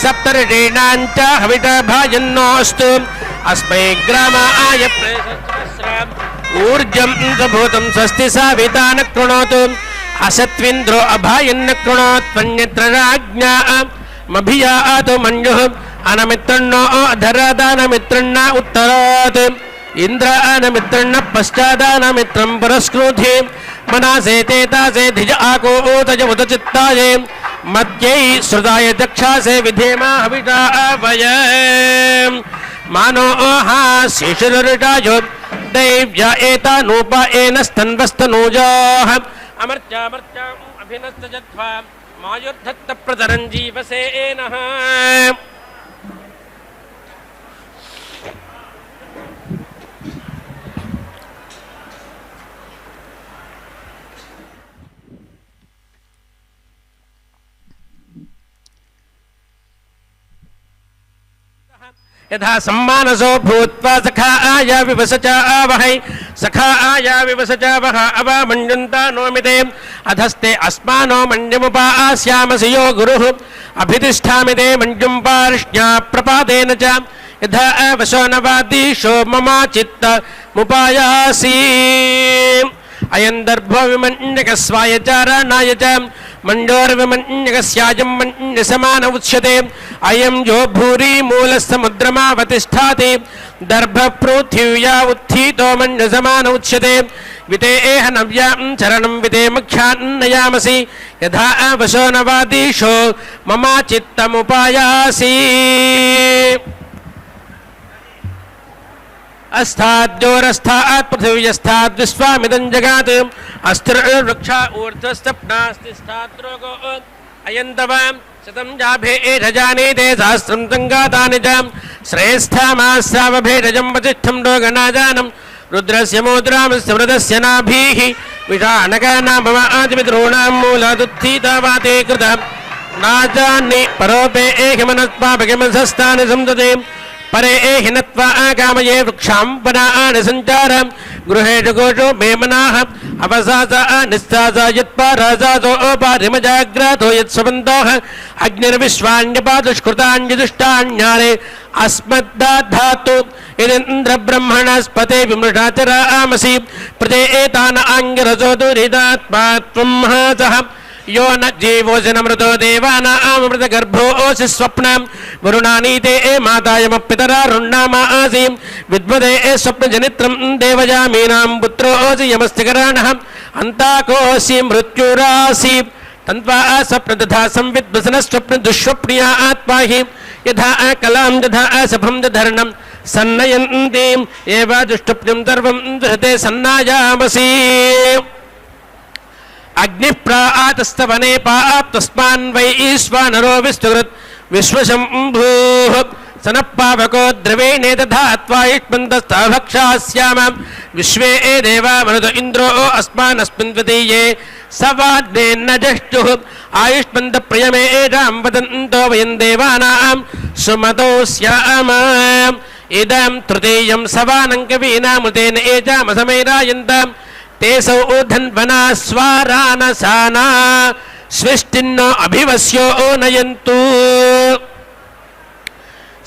सप्तऋषीणाञ्च हविता भायन्नोऽस्तु अस्मै ग्रामाय प्रेषस्रम् ऊर्जं भूतं स्वस्ति सावितान कृणोतु असत्विन्द्रो अभायन्न कृणोत्वन्यत्र राज्ञा मभियातु मञ्जुः अनमित्रन्नो अधरादानमित्रन्न उत्तरात् इन्द्रानमित्रन्न पश्चादानमित्रं पुरस्कृति मनासे तेतासे धिज आको ओतज उदचित्ताय मध्यै श्रुताय दक्षासे विधेमा हविषा वय मानो हा शेषुरटायो दैव्या एतानूपा एनस्तन्वस्तनूजाः अमर्त्यामर्त्याम् अभिनस्तजध्वा मायुर्धत्त प्रतरं जीवसेनः यथा सम्मानसो भूत्वा सखाय विवसचावहै सखाय विवसचावह अवमञ्जुन्ता नोमिते अधस्ते अस्मानो मञ्जुमुपास्यामसि यो गुरुः अभितिष्ठामि ते मञ्जुं पार्ष्ण्या प्रपादेन च यथा वशो नवादीशो मम चित्तमुपायासि अयं दर्भो विमञ्जकस्वाय चारणाय च मञ्जोर्विमञ्जकस्यायं मञ्जसमान उच्यते अयं यो भूरि मूलसमुद्रमावतिष्ठाति दर्भपृथिव्या उत्थितो मञ्जसमान उच्यते वितेह नव्यां चरणं विते मुख्यान्नयामसि यथा वशो नवादीशो मम चित्तमुपायासि अस्ताद्योरस्थात् पृथिव्यस्थात् विश्वामिदं जगात् अस्थिर्वृक्षा ऊर्ध्वस्तप्नास्तिष्ठाद्रोगो अयन्तवां शतं जाभेरजानीते सहस्रं सङ्गातानि च श्रेष्ठामास्रावभेरजं वसिष्ठं रोगनाजानं रुद्रस्य मूद्रामस्य मृदस्य नाभिः विषाणकानां मम आदिपितॄणां मूलादुत्थितावाते कृतं नाजानि परोपे एहिमनस्पापकिमसस्तानि संदते परे हिनत्वा आगामये वृक्षां वनानि सञ्चारं गृहेषु गोषो मेमनाः अवसासा निस्सासा यत्पारासासो पारिमजाग्रातो यत्स्वबन्धोः अग्निर्विश्वाण्यपादुष्कृतान्यदुष्टान्यारे अस्मद्धातु यदिन्द्रब्रह्मणस्पते विमृषाचरामसि प्रते एतान आङ्गिरसो दुरिदात्मा त्वं हासः यो न जीवोऽसनमृतो देवानामृतगर्भोऽसि स्वप्नं वरुणानीते मातायमपितरारुण्णामासि विद्मदे स्वप्नजनित्रं देवयामीनां पुत्रोऽसि यमस्तिकराणः अन्ताकोऽसि मृत्युरासि तन्त्वा स्वप्नदधा संविद्वसनस्वप्न दुःस्वप्निया आत्मा हि यथा कलां दधा सभं दधर्णं सन्नयन्तीम् एव दुष्टप्नं सर्वं दृहते सन्नायामसि अग्निप्रातस्तवने पाप्तस्मान् वै ईश्वानरो विस्तुकृत् विश्वशम्भुः सनपावको द्रवेणे दधात्वा युष्मन्तस्तभक्षास्याम विश्वे देवा मरुत इन्द्रो अस्मानस्मिन् द्वितीये सवाद्नेन्न जष्टुः आयुष्मन्तप्रियमेषां वदन्तो वयं देवानां सुमतो स्याम इदं तृतीयं सवानं कवीनामृतेन एजामसमैरायन्ताम् तेसौ धन्वना स्वारानसाना स्विष्टिन्नो अभिवस्यो नयन्तु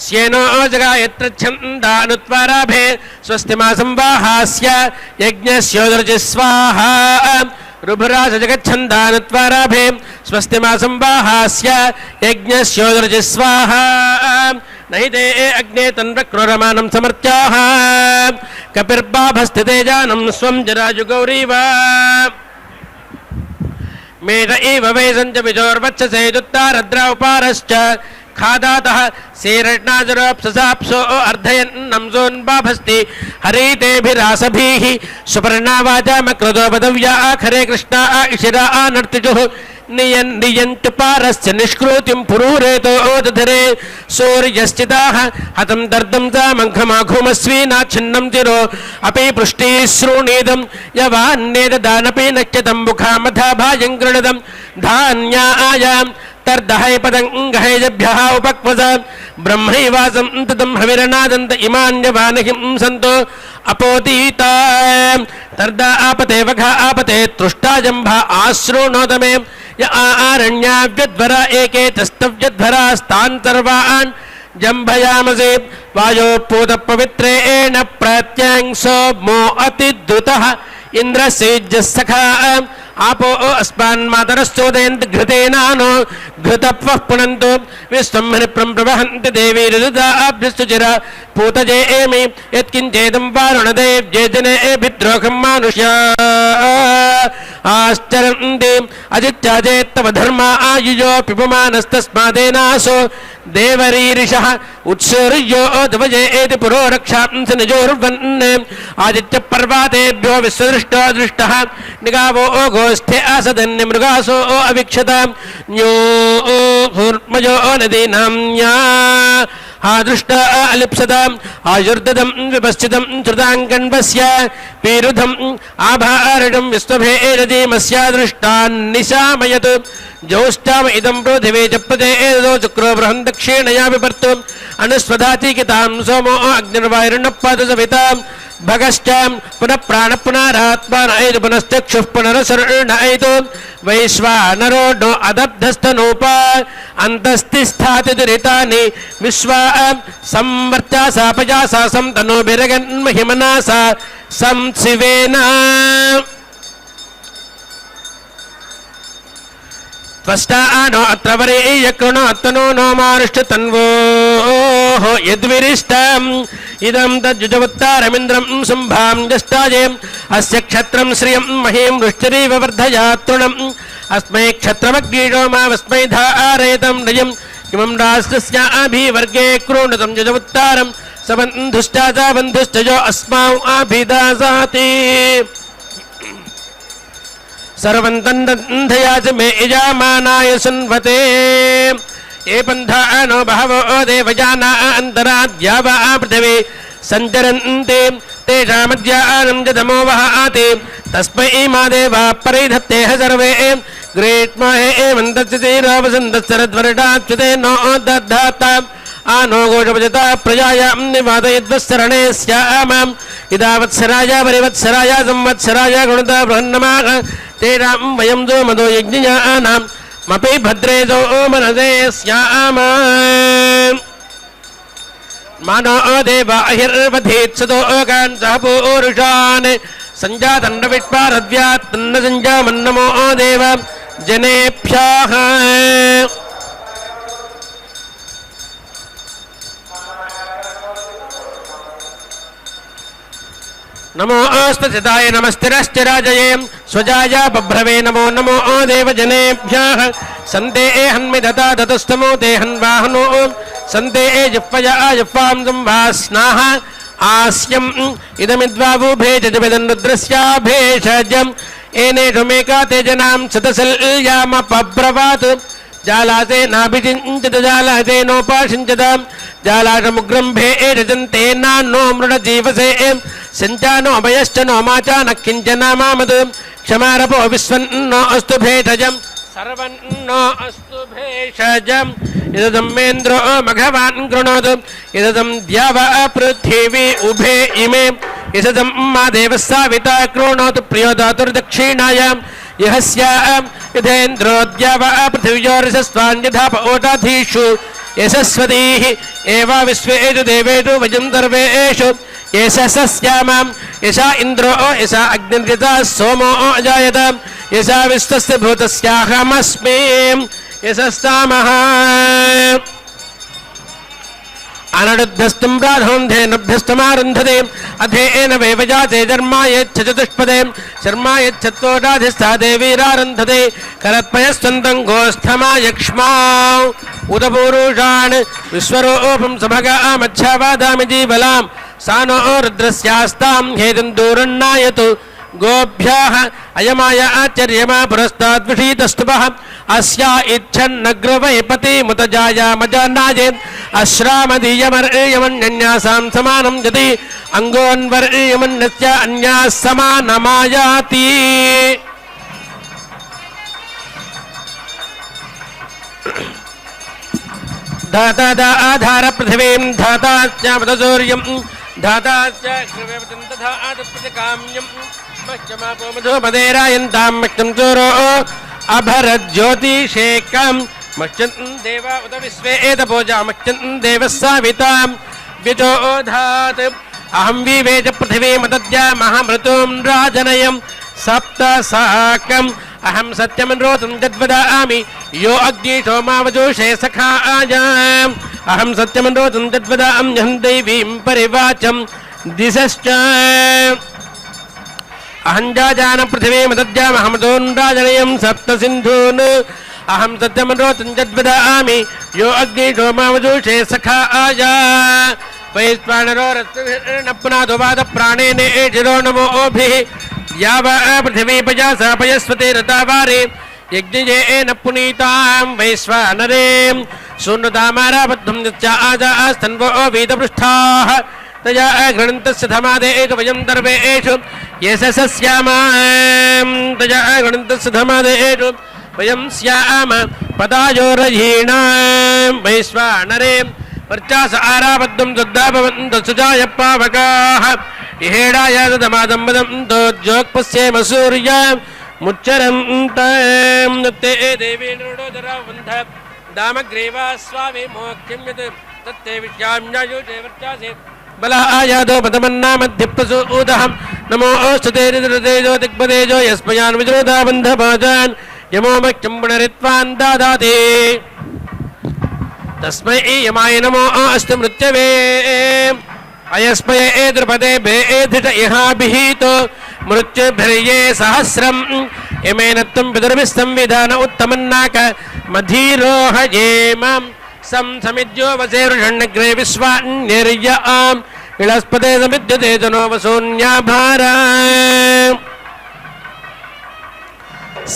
स्येनो जगायत्र छन्दानुत्वाराभे स्वस्तिमासंवाहास्य यज्ञस्योदर्जिस्वाहा रुभुराज जगच्छन्दानुत्वाराभे स्वस्तिमासंवाहास्य यज्ञस्योदर्जिस्वाहा नहि ते अग्ने तन्वक्रोरमानं समर्त्याः कपिर्बाभस्थितेजानं स्वं जराजुगौरीव मेष इव वैसञ्च विजोर्वक्षसेदुत्तारद्रा उपारश्च खादातः सेरणाजरोप्ससाप्सो अर्धयन्नं सोन्बाभस्ति हरितेभिरासभिः सुपर्णावाचामक्रुतो पदव्या आखरे कृष्णा इशिरा आनर्तिजुः नियन्तु पारस्य निष्कृतिं पुरूरेतो ओदधरे सूर्यश्चिताः हतं दर्दं सामङ्घमाघुमस्वीनाच्छिन्नं तिरो अपि पृष्टिः श्रोणीदं यवान्येददानपि नक्षतं मुखामथा भाजं गृणदं धान्यायां तर्दहैपदङ्गहैजभ्यः उपक्वस ब्रह्मैवासं तदं हविरनादन्त इमान्यवानहिं सन्तो अपोतीता तर्दा आपते वघा आपते तृष्टा जम्भा आश्रोणोदमे य आरण्याव्यध्वरा एके तस्तव्यध्वरास्तान् सर्वान् जम्भयामसे वायोपूतपवित्रेण प्रत्यांसो मो अतिद्रुतः इन्द्रसेज्यः सखा आपो अस्मान्मातरस्तोदयन्ति घृतेनानो घृतप्वः पुनन्तु विश्वं हरिप्रं प्रवहन्ति देवी ऋदुदाभ्यस्तु चिरा पूतजे एमि यत्किञ्चेदं वारुणदेव्येजने भिद्रोहं मानुष्या आश्चरन्ति अजित्याजेत्तव धर्मा आयुजोऽपि पुमानस्तस्मादेनासो देवरीरिषः उत्सूर्यो दवजेति पुरो रक्षांसि निजोर्वन् आदित्यपर्वातेभ्यो विश्वदृष्टो दृष्टः निगावो गोष्ठे आसदन्य मृगासो अवीक्षत न्यो भूर्मजो नदीनां दृष्ट अलिप्सत आयुर्ददं विपश्चितं श्रुताङ्कण्वस्य पीरुधम् आभारणं विश्वभेदीमस्य दृष्टान्निशामयत् ज्यौष्टाम इदं पृथिवे च प्रदेदो चक्रो बृहन् दक्षिणया विपर्तु अनुस्वधातिकितां सोमो अग्निर्वायुर्नपाद सविता भगश्च पुनः प्राण पुनरात्मानयतु पुनश्चक्षुः पुनरसर्णयतु वैश्वानरो नो अदब्धस्तनोपा अन्तस्तिष्ठाति दुरितानि विश्वा संवर्त्या सापजासा संतनोभिरगन्महिमनासा संशिवेन त्वष्टानो अत्र वरेयकृणो अत्तनो नो मारुष्टतन्वोः यद्विरिष्टम् इदं तज्जुजवत्तारमिन्द्रं शुम्भां जष्टाये अस्य क्षत्रं श्रियं महीं वृष्टिरीव वर्धयात् तृणम् अस्मै क्षत्रमग्नीषो मावस्मै धारयतं नयम् इमं राष्ट्रस्याभिवर्गे क्रोणतं जुजवत्तारं स बन्धुश्चाचा बन्धुश्च यो अस्मान् अभिदासाति सर्वं तन्धयाच मे यजामानाय सुन्वते ये पन्थानो बहवो देवयाना अन्तराद्या वा पृथिवी सञ्चरन्ति तेषामद्यानं च तमो वहाति तस्मै मा देवा परिधत्तेह सर्वे ग्रेट्महे मन्दस्यतीरावसन्तस्सरद्वर्षाच्युते नो दद्धाता आनो घोषभजता प्रजायां निवादयद्वत्सरणे स्यामाम् इदावत्सराय परिवत्सराय संवत्सराय गुणता बृहन्नमाः तेषां वयं मदो यज्ञयानां मपि भद्रेदो मनसे स्याम मानो देव अहिर्वधीत्सतो कान् सह पूरुषान् सञ्जातन्नविष्पारद्यात् तन्न सञ्जामन्नमो देव जनेभ्यः नमो अस्तसिताय नमस्तिरश्चिराजये स्वजाय बभ्रवे नमो नमो देवजनेभ्यः सन्ते हन्मिदता ततस्तमो ते हन्वाहनो सन्ते जिह्वया जिह्वां संवास्नाः आस्यम् इदमिद्वावुभेजजमिदं रुद्रस्याभेषजम् एनेषु मेका ते जनां सतसल्यामपब्रवात् जालासे नाभिषिञ्चत जालासे नोपाषिञ्चत जालाशमुग्रं भेजन्ते नान्नो मृडजीवसे सञ्चानो अभयश्च नो माचा न किञ्चनामामत् क्षमारपो विश्वन्नो अस्तु भेषजम् सर्वन्नो अस्तु भेषजम् इदमेन्द्रो मघवान् कृणोतु इदं द्यावा पृथिवी उभे इमे इदं मा देवः साविता कृणोतु प्रियो दातुर्दक्षिणाय यहस्य यथेन्द्रोद्यावा पृथिव्योरिषस्वान्यथा ओटाधीषु यशस्वतीः एवा विश्वेषु देवेषु वयं सर्वेषु यशस्यामां यशा इन्द्रो यशा अग्निर्यथा सोमो अजायत यशा विश्वस्य भूतस्याहमस्मि यशस्तामः अनडुद्धस्तं प्राधोन्धेनभ्यस्तमारुन्धते अधेन वैवजाते धर्मायच्छ चतुष्पदे शर्मायच्छत्वोटाधिस्था देवीरारुन्धते करत्पयस्वन्तं गोस्थमायक्ष्मा उदपूरुषान् विश्वरूपं सभगामच्छावादामि जीवलां सा नो रुद्रस्यास्तां हेतुं दूरन्नायतु गोभ्याः अयमाय आचर्यमा पुरस्ताद्विषीतस्तुभः अस्या इच्छन्नग्रवैपति मुतजायामजानाये अश्रामदीयमर्यमन्यन्यासां समानं यदि अङ्गोन्वर्यमन्यस्य अन्याः समानमायाति धाता पृथिवीं धाताश्च सूर्यं धाताश्च तथा आदप्रतिकाम्यं मह्यमापो मधुमदेरायन्तां मह्यं चोरो अभरज्योतिषेकं मह्यं देवा उत विश्वे एतपोजा मह्यं देवः सावितां व्यचोधात् अहं विवेच पृथिवीमदद्यामहमृतुं राजनयं सप्तसाकम् अहं सत्यमन्रोतं यद्वदामि यो अग्निशो मावजोषे सखायाम् अहं सत्यमन्रोतं यद्वदाम्यहं दैवीं परिवाचं दिशश्च अहं जाजान पृथिवीमदद्यामहमृतुं राजनयं सप्तसिन्धून् अहं सत्यमन्रोतं यद्वदामि यो अग्निशो मावजोषे सखाया वैश्वानरो रत्नपुनादो वादप्राणेन एषिरो नमोभिः याव पृथिवी पयासा पयस्वते रतावारे यज्ञेन पुनीतां वैश्वानरे शून्यतामाराबद्धं यच्चाजास्तन्वो वीतपृष्ठाः तया गृणन्तस्य धमादेषु वयं दर्वेषु यशस्यामां तया गृणन्तस्य धमादेषु वयं स्याम पदायोरयीणां वैश्वानरे वर्चास आराबद्धं दुर्दाभवन्तः सुजाय पावकाः इहेडाय दमादम्बदन्तो जोक्पस्येम सूर्य मुच्चरन्तं ते देवी नृडोदरावन्ध दामग्रीवा स्वामी मोक्षं यत् तत्ते विश्याम्यायुषे वर्चासे बलायादो पदमन्ना मध्यप्रसूदहं नमो अस्तुते हृदयेजो दिग्पदेजो यस्मयान् विजोदाबन्धभाजान् यमो मह्यं पुनरित्वान् दादाति तस्मै यमाय नमो अस्तु मृत्यवे अयस्मय द्रुपदे भेधित इहाभिहितो मृत्युभिर्ये सहस्रं यमेन त्वं पितर्भिस्संविधान उत्तमन्नाक मधीरोहयेम समिद्यो वसेरुषण्णग्रे विश्वान्यर्याम् इळस्पते समिद्यते जनो वसून्याभारा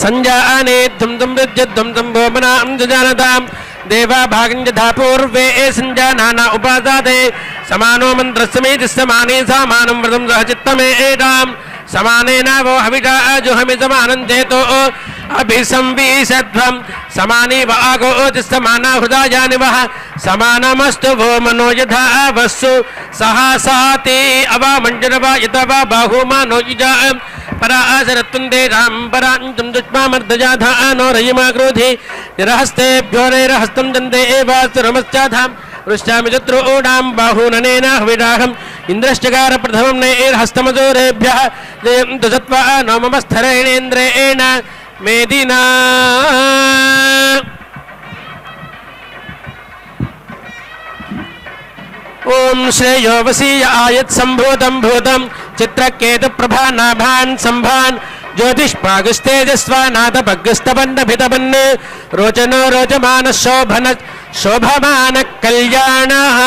संजाने ध्वं ध्वं विद्यध्वं ध्वं भोमनां जजानताम् देवा भागं यथा पूर्वे संजानाना उपादाते समानो मन्त्रस्समेति समाने समानं व्रतं सह चित्तमेतां समानेन वो हविषा जुहमि समानं चेतो अभिसंविशध्वं समाने वागो समाना हृदयानि वः समानमस्तु वो मनो यथा वस्सु सहासाते अवामञ्जनवा यथा वा बाहुमानो युजा पराशरत्वं तेषां पराञ्चं दुष्मामर्दजाधानो रयिमा क्रोधि निरहस्तेभ्यो नैरहस्तं दन्ते एवास्तुरमश्चाधां वृष्टामि चत्रोडां बाहूननेन हविडाहम् इन्द्रश्चकार प्रथमं नैर्हस्तमजोरेभ्यः जयन्तु सत्त्वा नो मम स्थरेणेन्द्रेण मेदिना ओम श्रेयो वसीय आयत् सम्भूतं भूतं चित्रकेतुप्रभानाभान् सम्भान् ज्योतिष्पागुस्तेजस्वानाथपग्गस्तपन्नभितपन् रोचनो रोचमानः शोभमानः कल्याणः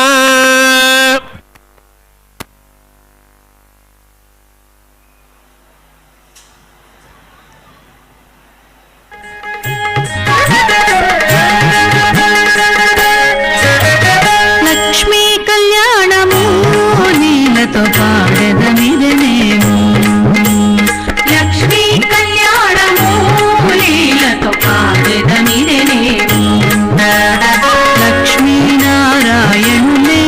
లక్ష్మీ కళ్యాణము నీలతో పాడెదమిదనేము లక్ష్మీ కళ్యాణము నీలతో పాడెదమిదనేము లక్ష్మీనారాయణులే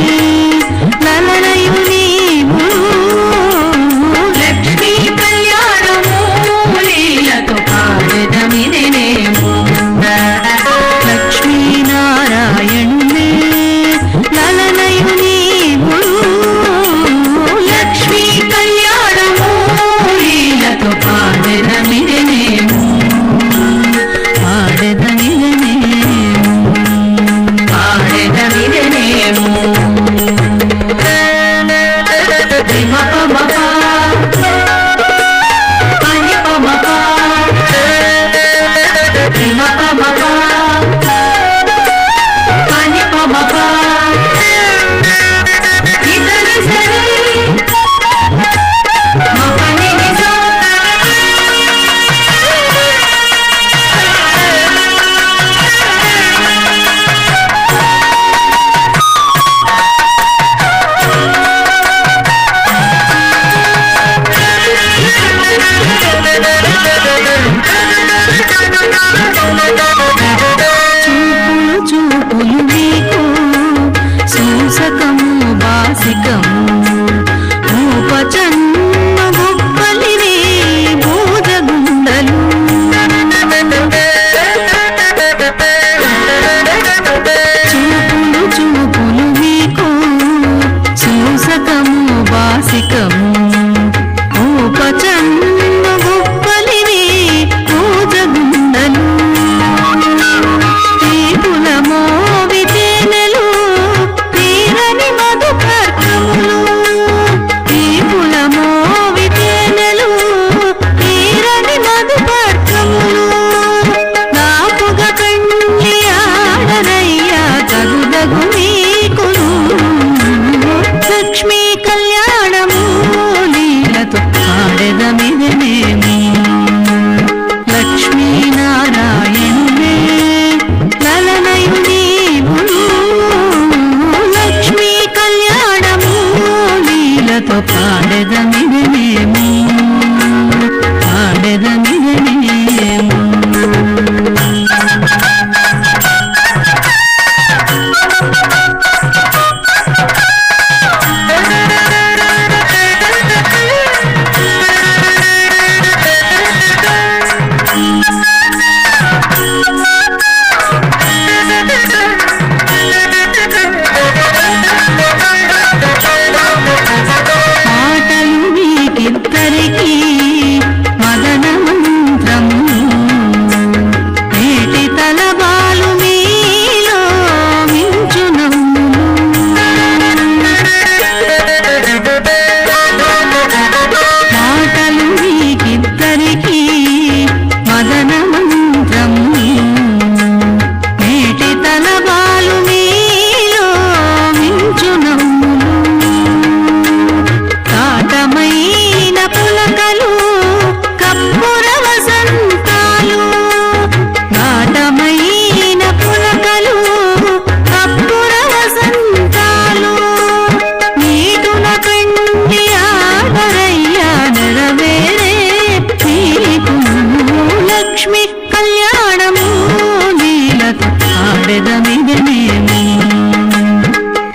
పాడెదమిదనేము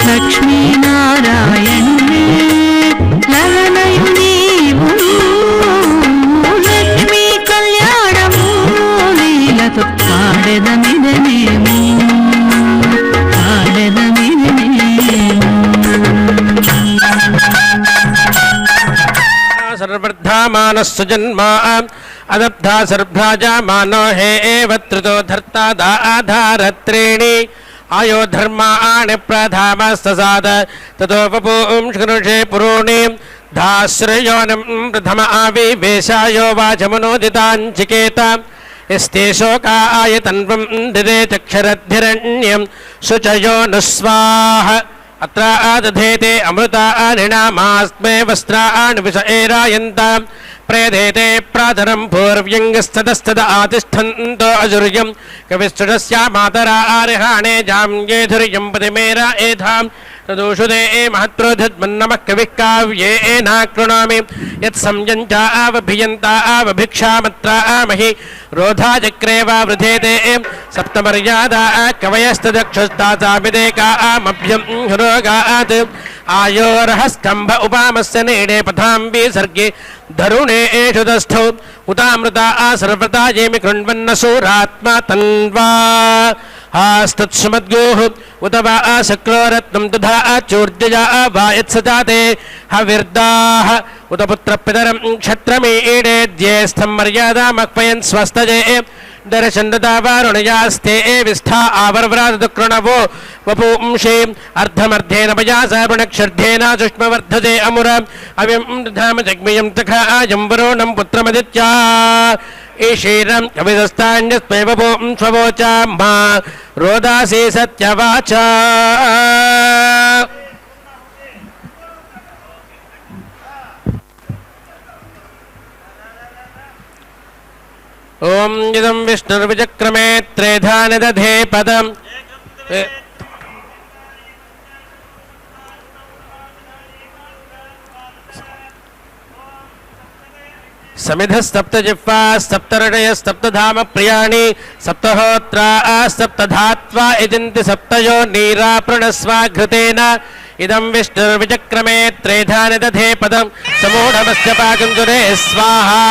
లక్ష్మీనారాయణులే లలనయు నీవు లక్ష్మీ కళ్యాణము లీలతో పాడెదమిదనేము सर्वद्धामानस्सु जन्मा अदब्धा सर्वभ्राजामानो हे एव त्रितो धर्ता दाधारत्रीणि आयो धर्माणि प्रधामस्तसाद ततो वपुंष्कनुषे पुरोणि धाश्रयोनिं प्रथम आविवेशायो वाचमनोदिताञ्चिकेत यस्ते शोकाय तन्वं दिदे चक्षरद्धिरण्यं शुचयो न स्वाहा अत्र आदधेते अमृतानिनामास्मे वस्त्राणि विष एरायन्तां प्रेदेते प्रातरं पूर्व्यङ्गस्ततस्तद आतिष्ठन्तो अजुर्यं कविस्तुडस्या मातरा आरिहाणे जाम्येधुर्यं पतिमेरा एधां तदूषुदे महत्रोधद्मन्नमः कविः काव्येनाकृणोमि यत्संयञ्च आवभियन्ता आवभिक्षामत्रामहि रोधाचक्रे वा वृधेते सप्तमर्यादा कवयस्तदक्षस्तासामिदेकामभ्यं हरोगात् आयोरहस्तम्भ उपामस्य नेडे पथाम्बि सर्गे धरुणे एषु तस्थौ उतामृता सर्वता येमि कृण्वन्नसूरात्मा तन्वा आस्तत्सुमद्गोः उत वा शक्रोरत्नं तथा चूर्जया वा यत्सजाते हविर्दाः उत पुत्रपितरं क्षत्रमीडेद्येस्थं मर्यादामक्पयन् स्वस्तजे दर्शन्दतावारुणयास्ते विष्ठा आवर्व्रातदुक्रणवो वपुंषे अर्धमर्धेन पयासारुणक्षर्धेन सुष्मवर्धते अमुर अव्यं दधाम जग्मयं तखायं वरुणं पुत्रमदित्या ईशीरं कविदस्तान्यस्मै वपुं स्ववोचाम्मा रोदासी सत्यवाचा ओम इदं विष्णुर्विचक्रमे त्रेधानि दधे पदम् समिधस्तप्तजिह्वा सप्तहृदयस्तप्तधाम प्रियाणि सप्तहोत्रा सप्तधात्वा इजन्ति सप्तयो नीराप्रणस्वाघृतेन इदं विष्णुर्विचक्रमे त्रेधानि दधे पदं समूढमस्य पाकञ्जुरे स्वाहा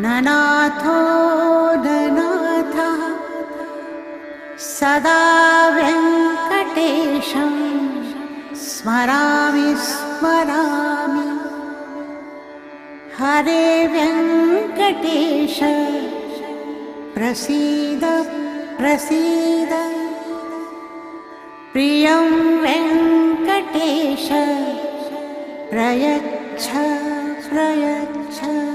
ननाथो ननाथः सदा वेङ्कटेशं स्मरामि स्मरामि हरे वेङ्कटेश प्रसीद प्रसीद प्रियं वेङ्कटेश प्रयच्छ प्रयच्छ